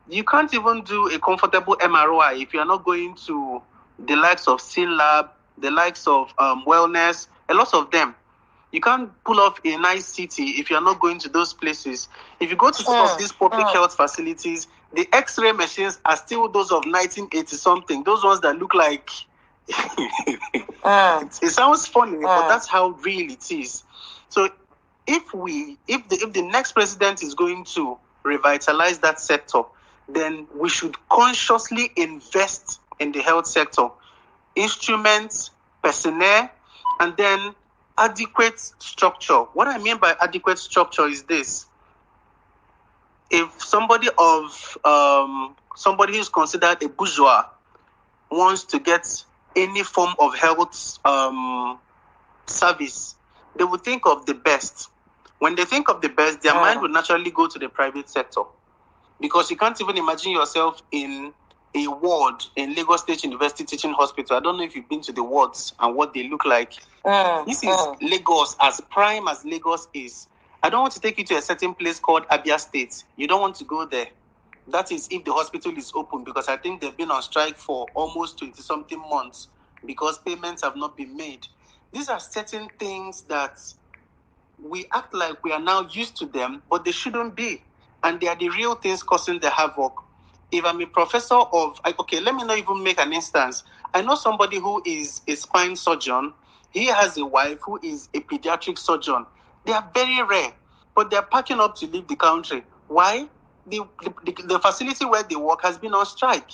you can't even do a comfortable MRI if you're not going to the likes of Sin Lab, the likes of Wellness, a lot of them. You can't pull off a nice city if you're not going to those places. If you go to some of these public health facilities, the X-ray machines are still those of 1980-something. Those ones that look like... It sounds funny, but that's how real it is. So if the next president is going to revitalize that sector, then we should consciously invest in the health sector. Instruments, personnel, and then adequate structure. What I mean by adequate structure is this. If somebody who's considered a bourgeois wants to get any form of health service, they would think of the best. When they think of the best, their mind would naturally go to the private sector. Because you can't even imagine yourself in a ward in Lagos State University Teaching Hospital. I don't know if you've been to the wards and what they look like. This is Lagos, as prime as Lagos is. I don't want to take you to a certain place called Abia State. You don't want to go there. That is if the hospital is open, because I think they've been on strike for almost 20-something months because payments have not been made. These are certain things that we act like we are now used to them, but they shouldn't be. And they are the real things causing the havoc. If I'm a professor let me not even make an instance. I know somebody who is a spine surgeon. He has a wife who is a pediatric surgeon. They are very rare, but they're packing up to leave the country. Why? The facility where they work has been on strike.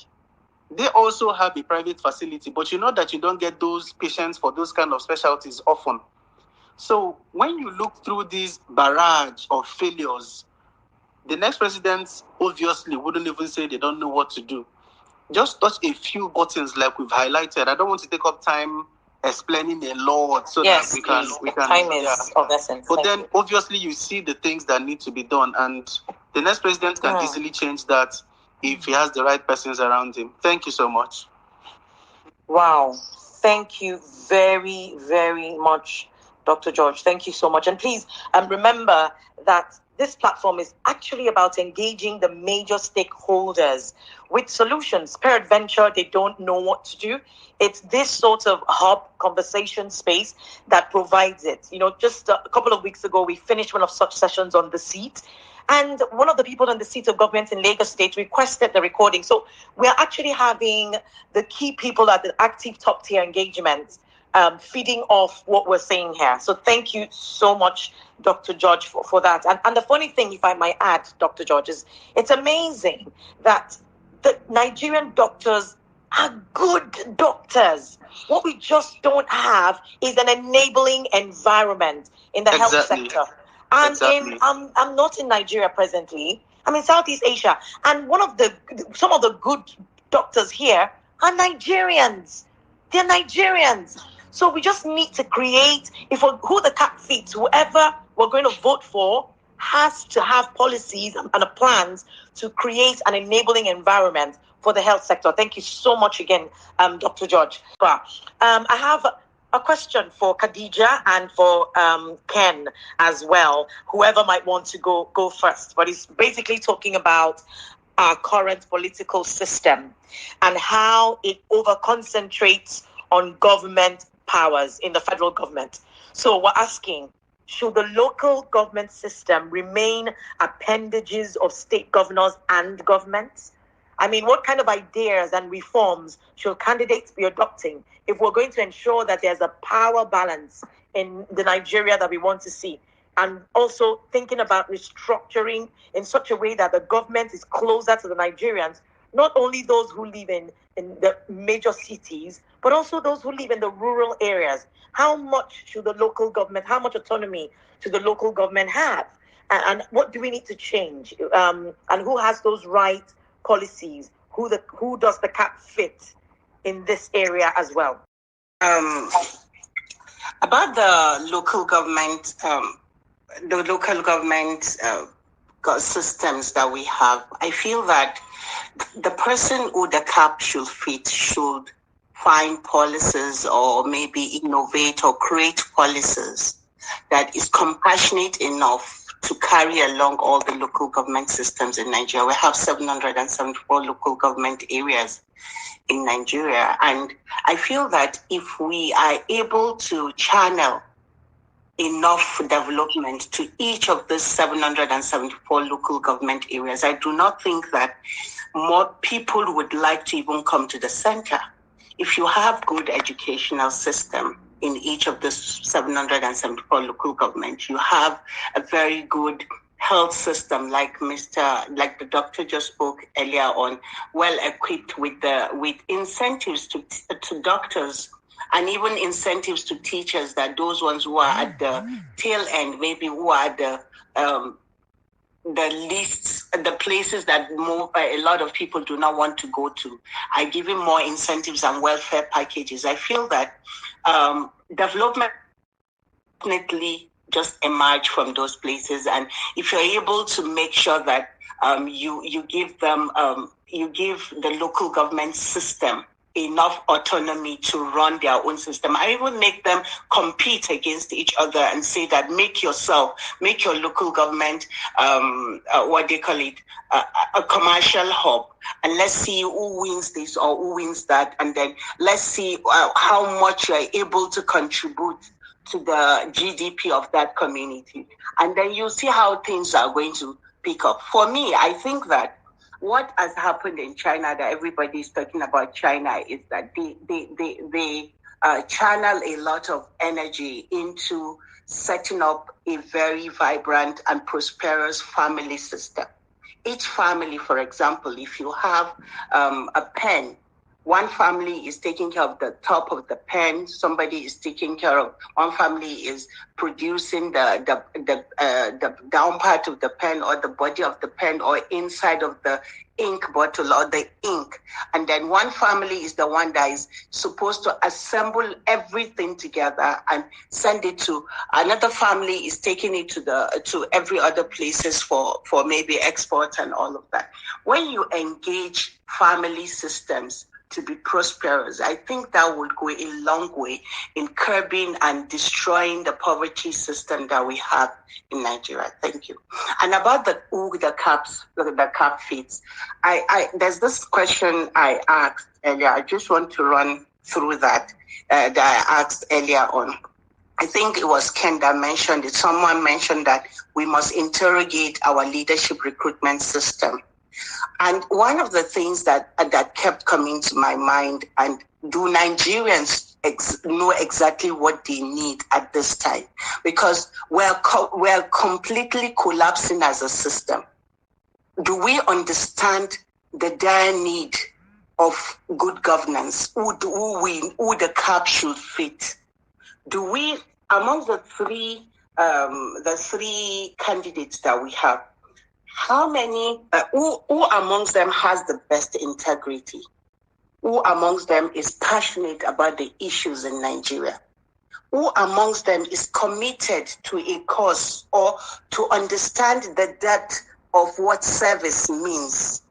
They also have a private facility, but you know that you don't get those patients for those kind of specialties often. So when you look through this barrage of failures, the next president obviously wouldn't even say they don't know what to do. Just touch a few buttons like we've highlighted. I don't want to take up time explaining a lot so that we can time is of essence. But then obviously you see the things that need to be done, and the next president can easily change that if he has the right persons around him. Thank you so much. Wow. Thank you very, very much, Dr. George. Thank you so much. And please remember that this platform is actually about engaging the major stakeholders with solutions. Peradventure, they don't know what to do. It's this sort of hub conversation space that provides it. Just a couple of weeks ago, we finished one of such sessions on the seat. And one of the people on the seat of government in Lagos State requested the recording. So we're actually having the key people at the active top tier engagement feeding off what we're saying here. So thank you so much, Dr. George, for that. And the funny thing, if I might add, Dr. George, is it's amazing that the Nigerian doctors are good doctors. What we just don't have is an enabling environment in the health sector. And I'm not in Nigeria presently. I'm in Southeast Asia. And some of the good doctors here are Nigerians. They're Nigerians. So we just need to create, who the cat fits, whoever we're going to vote for has to have policies and plans to create an enabling environment for the health sector. Thank you so much again, Dr. George. I have a question for Khadija and for Ken as well, whoever might want to go first. But it's basically talking about our current political system and how it over-concentrates on government powers in the federal government. So we're asking, should the local government system remain appendages of state governors and governments? I mean, what kind of ideas and reforms should candidates be adopting if we're going to ensure that there's a power balance in the Nigeria that we want to see? And also thinking about restructuring in such a way that the government is closer to the Nigerians, not only those who live in the major cities, but also those who live in the rural areas. How much should the local government, how much autonomy should the local government have? And what do we need to change? And who has those right policies? Who does the cap fit in this area as well? About the local government, systems that we have, I feel that the person who the cap should fit should find policies or maybe innovate or create policies that is compassionate enough to carry along all the local government systems in Nigeria. We have 774 local government areas in Nigeria. And I feel that if we are able to channel enough development to each of the 774 local government areas, I do not think that more people would like to even come to the center. If you have good educational system in each of the 774 local governments, you have a very good health system, like the doctor just spoke earlier on, well equipped with incentives to doctors and even incentives to teachers, that those ones who are at the tail end, maybe who are the places that a lot of people do not want to go to, are giving more incentives and welfare packages. I feel that development definitely just emerge from those places, and if you're able to make sure that you give the local government system enough autonomy to run their own system. I even make them compete against each other and say that make your local government, a commercial hub, and let's see who wins this or who wins that, and then let's see how much you're able to contribute to the GDP of that community. And then you see how things are going to pick up. For me, I think that what has happened in China, that everybody is talking about China, is that they channel a lot of energy into setting up a very vibrant and prosperous family system. Each family, for example, if you have a pen, one family is taking care of the top of the pen. Somebody is taking care of, one family is producing the down part of the pen, or the body of the pen, or inside of the ink bottle or the ink. And then one family is the one that is supposed to assemble everything together and send it to another family, is taking it to every other places for maybe export and all of that. When you engage family systems to be prosperous. I think that would go a long way in curbing and destroying the poverty system that we have in Nigeria. Thank you. And about the cap fits, there's this question I asked earlier. I just want to run through that I asked earlier on. I think it was Ken that mentioned it. Someone mentioned that we must interrogate our leadership recruitment system. And one of the things that kept coming to my mind, and do Nigerians know exactly what they need at this time? Because we're completely collapsing as a system. Do we understand the dire need of good governance? Who the cap should fit? Do we, among the three candidates that we have, how many, who amongst them has the best integrity? Who amongst them is passionate about the issues in Nigeria? Who amongst them is committed to a cause or to understand the depth of what service means?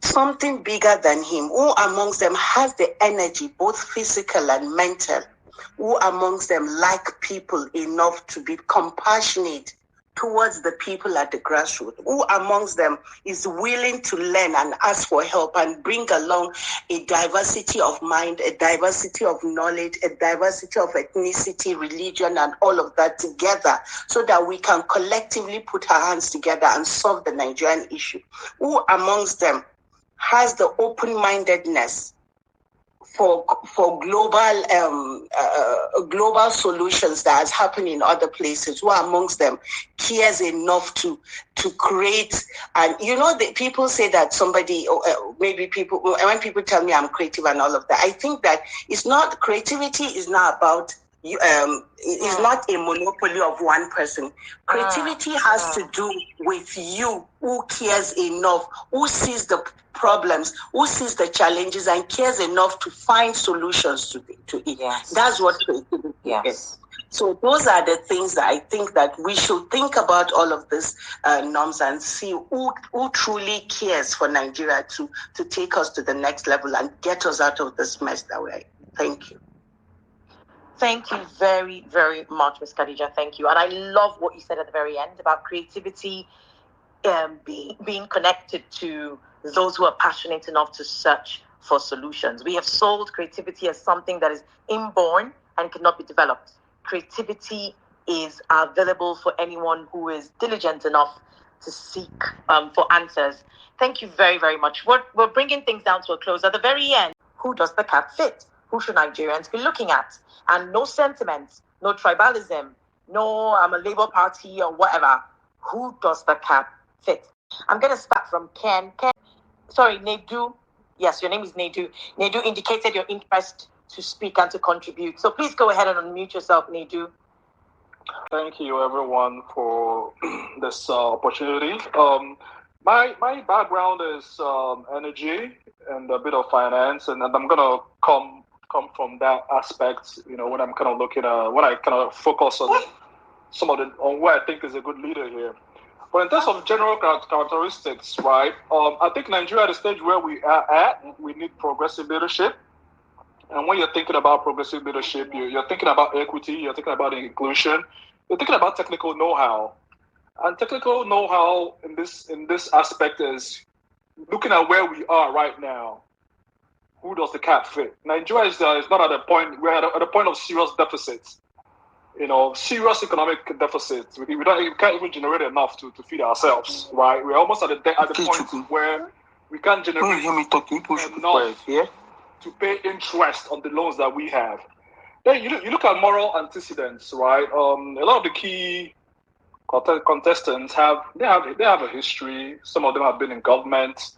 Something bigger than him. Who amongst them has the energy, both physical and mental? Who amongst them like people enough to be compassionate towards the people at the grassroots? Who amongst them is willing to learn and ask for help and bring along a diversity of mind, a diversity of knowledge, a diversity of ethnicity, religion, and all of that together so that we can collectively put our hands together and solve the Nigerian issue? Who amongst them has the open-mindedness for global solutions that has happened in other places? Who amongst them cares enough to create? And the people say that somebody, maybe people, when people tell me I'm creative and all of that, I think that creativity is not about is not a monopoly of one person. Creativity has to do with you, who cares enough, who sees the problems, who sees the challenges and cares enough to find solutions to it. Yes. That's what creativity is. So those are the things that I think that we should think about all of this norms and see who truly cares for Nigeria to take us to the next level and get us out of this mess that we're in. Thank you. Thank you very, very much, Ms. Khadija. Thank you. And I love what you said at the very end about creativity being connected to those who are passionate enough to search for solutions. We have sold creativity as something that is inborn and cannot be developed. Creativity is available for anyone who is diligent enough to seek for answers. Thank you very, very much. We're bringing things down to a close. At the very end, who does the cap fit? Who should Nigerians be looking at? And no sentiments, no tribalism, no I'm a Labour Party or whatever. Who does the cap fit? I'm going to start from Ken. Nedu. Yes, your name is Nedu. Nedu indicated your interest to speak and to contribute. So please go ahead and unmute yourself, Nedu. Thank you, everyone, for this opportunity. My background is energy and a bit of finance, and I'm going to come from that aspect, when I'm kind of looking at, when I kind of focus on on what I think is a good leader here. But in terms of general characteristics, right, I think Nigeria at the stage where we are at, we need progressive leadership. And when you're thinking about progressive leadership, you're thinking about equity, you're thinking about inclusion, you're thinking about technical know-how. And technical know-how in this aspect is looking at where we are right now. Who does the cap fit? Nigeria is not at a point, we're at a point of serious deficits. Serious economic deficits. We can't even generate enough to feed ourselves, right? We're almost at the point where we can't generate enough to pay interest on the loans that we have. Then you look at moral antecedents, right? A lot of the key contestants have a history. Some of them have been in government.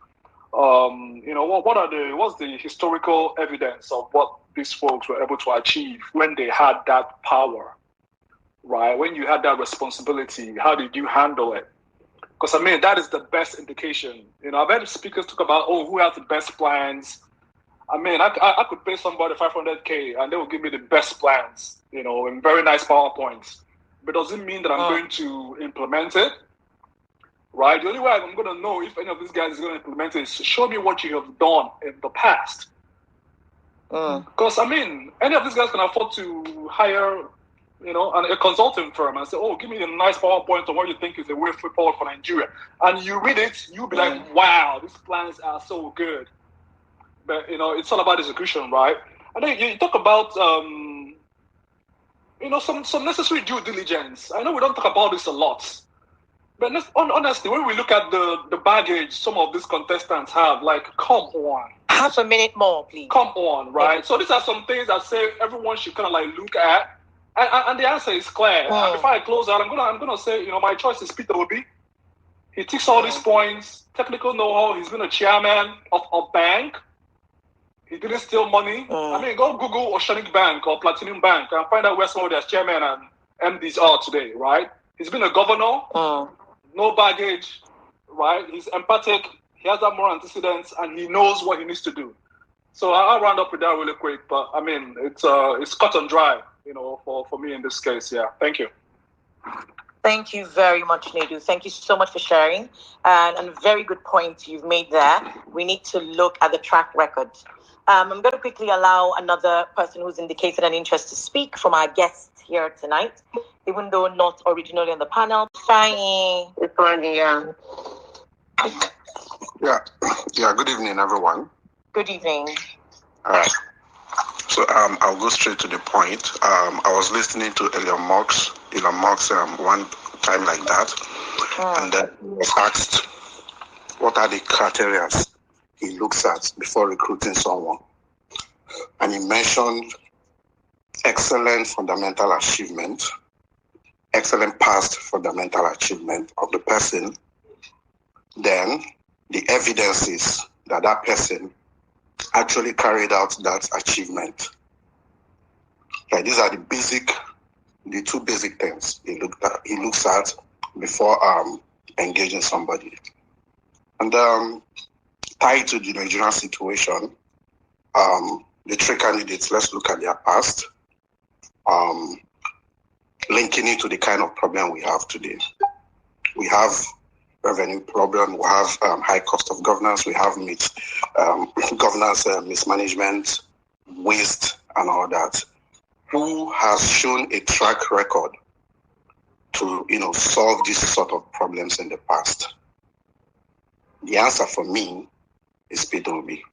What's the historical evidence of what these folks were able to achieve when they had that power, right? When you had that responsibility, how did you handle it? Because that is the best indication. I've heard speakers talk about, who has the best plans. I could pay somebody $500K and they will give me the best plans, in very nice PowerPoints. But does it mean that I'm going to implement it? right? The only way I'm going to know if any of these guys is going to implement it is show me what you have done in the past. Because, I mean, any of these guys can afford to hire, a consulting firm and say, oh, give me a nice PowerPoint on what you think is the way forward for Nigeria. And you read it, you'll be like, wow, these plans are so good. But, it's all about execution, right? And then you talk about, some necessary due diligence. I know we don't talk about this a lot. But honestly, when we look at the baggage some of these contestants have, like, come on. Half a minute more, please. Come on, right? So these are some things that say everyone should kind of like look at. And the answer is clear. And before I close out, I'm gonna say, my choice is Peter Obi. He ticks all these points. Technical know-how. He's been a chairman of a bank. He didn't steal money. I mean, go Google Oceanic Bank or Platinum Bank and find out where some of their chairmen and MDs are today, right? He's been a governor. No baggage, right? He's empathic. He has that moral antecedents, and he knows what he needs to do. So I'll round up with that really quick. But I mean, it's cut and dry, for me in this case. Yeah. Thank you. Thank you very much, Nedu. Thank you so much for sharing. And a very good point you've made there. We need to look at the track record. I'm going to quickly allow another person who's indicated an interest to speak from our guests here tonight, even though not originally on the panel. Fine. Yeah. Yeah. Good evening, everyone. Good evening. All right. So I'll go straight to the point. I was listening to Elon Musk one time like that, and then he was asked what are the criteria he looks at before recruiting someone, and he mentioned excellent fundamental achievement, excellent past fundamental achievement of the person, then the evidences that that person actually carried out that achievement. Like these are the two basic things he looks at before engaging somebody. And tied to the Nigerian situation, the three candidates, let's look at their past, linking it to the kind of problem we have today. We have revenue problem, we have high cost of governance, we have governance mismanagement, waste, and all that. Who has shown a track record to solve these sort of problems in the past? The answer for me is Peter Obi.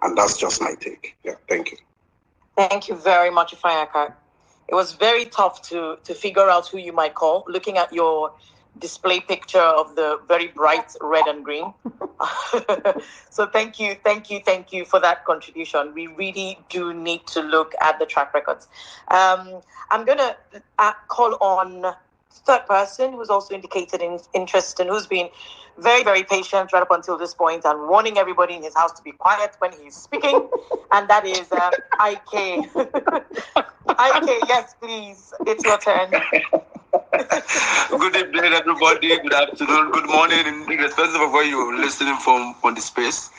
And that's just my take. Yeah, thank you. Thank you very much, Ifeanyaka. It was very tough to figure out who you might call, looking at your display picture of the very bright red and green. So thank you for that contribution. We really do need to look at the track records. I'm going to call on third person who's also indicated interest and who's been very, very patient right up until this point and warning everybody in his house to be quiet when he's speaking. And that is IK. IK, yes, please. It's your turn. Good evening, everybody. Good afternoon. Good morning, irrespective of where you're listening from on the space.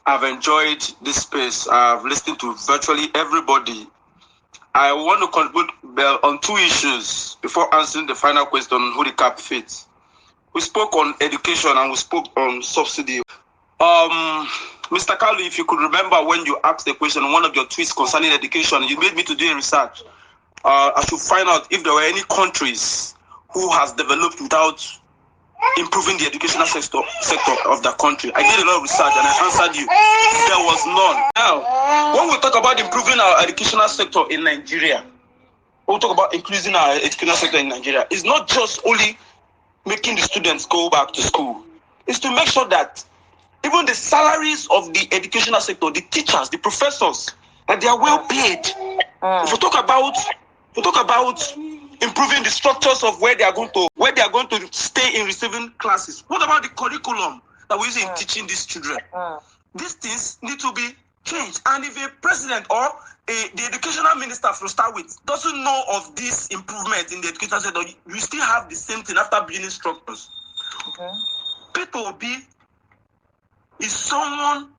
I've enjoyed this space. I've listened to virtually everybody. I want to contribute on two issues before answering the final question on who the cap fits. We spoke on education and we spoke on subsidy. Mr. Kalu, if you could remember when you asked the question on one of your tweets concerning education, you made me to do a research. I should find out if there were any countries who has developed without improving the educational sector of the country. I did a lot of research and I answered you. There was none. Now, when we talk about improving our educational sector in Nigeria, when we talk about increasing our educational sector in Nigeria, it's not just only making the students go back to school. It's to make sure that even the salaries of the educational sector, the teachers, the professors, that they are well paid. If we talk about improving the structures of where they are going to stay in receiving classes. What about the curriculum that we use in teaching these children? These things need to be changed. And if a president or the educational minister, to start with, doesn't know of this improvement in the educational sector, you still have the same thing after building structures. Peter Obi is someone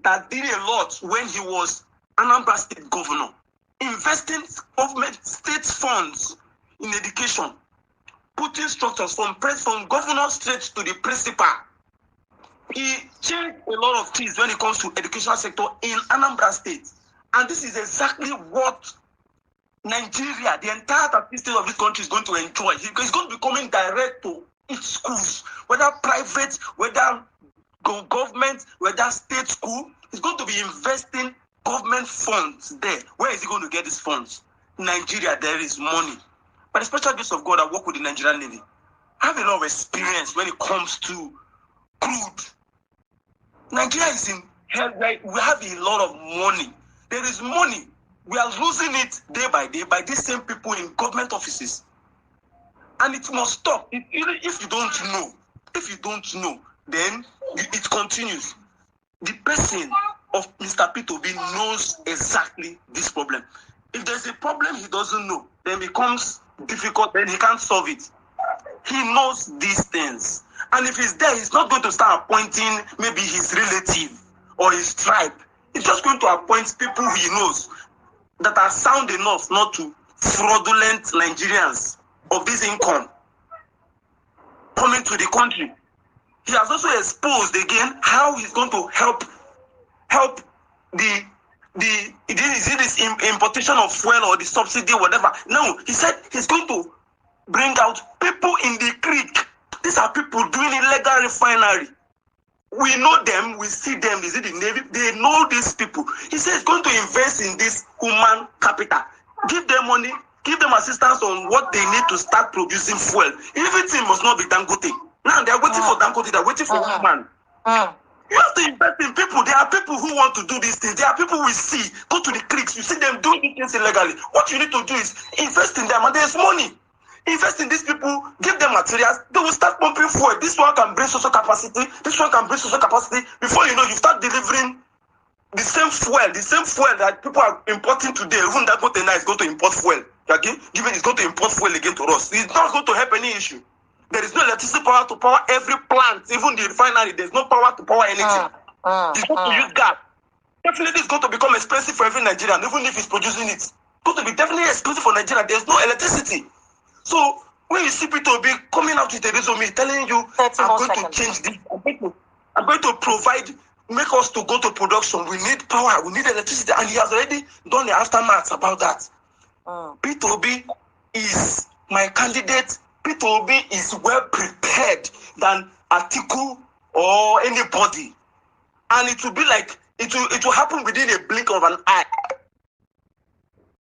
that did a lot when he was Anambra State governor, investing government state funds in education. putting structures from governor straight to the principal. He changed a lot of things when it comes to educational sector in Anambra State. And this is exactly what Nigeria, the entire state of this country, is going to enjoy. He's going to be coming direct to each schools, whether private, whether government, whether state school. He's going to be investing government funds there. Where is he going to get these funds? Nigeria, there is money. By the special grace of God, I work with the Nigerian Navy. I have a lot of experience when it comes to crude. Nigeria is in hell, right? We have a lot of money. There is money. We are losing it day by day by these same people in government offices. And it must stop. If you don't know, then it continues. The person of Mr. Peter Obi knows exactly this problem. If there's a problem he doesn't know, then it becomes difficult, then he can't solve it. He knows these things. And if he's there, he's not going to start appointing maybe his relative or his tribe. He's just going to appoint people he knows that are sound enough not to fraudulent Nigerians of this income coming to the country. He has also exposed again how he's going to help this importation of fuel or the subsidy or whatever. No, he said he's going to bring out people in the creek. These are people doing illegal refinery. We know them, we see them, is it the Navy? They know these people. He says he's going to invest in this human capital. Give them money, give them assistance on what they need to start producing fuel. Everything must not be Dangote. Now they are waiting for Dangote, they are waiting for human. You have to invest in people. There are people who want to do these things. There are people we see, go to the creeks, you see them doing these things illegally. What you need to do is invest in them, and there's money. Invest in these people, give them materials, they will start pumping fuel. This one can bring social capacity, this one can bring social capacity. Before you know, you start delivering the same fuel that people are importing today. Even that is going to import fuel. Okay? Given it's going to import fuel again to us. It's not going to help any issue. There is no electricity power to power every plant, even the refinery. There's no power to power anything. It's going to use gas. Definitely it's going to become expensive for every Nigerian, even if it's producing it. It's going to be definitely expensive for Nigeria. There's no electricity. So when you see Peter Obi coming out with a resume telling you, I'm going to change this, I'm going to provide, make us to go to production. We need power, we need electricity, and he has already done the aftermath about that. Peter Obi is my candidate. Peter Obi is well prepared than Atiku or anybody, and it will be like it will happen within a blink of an eye.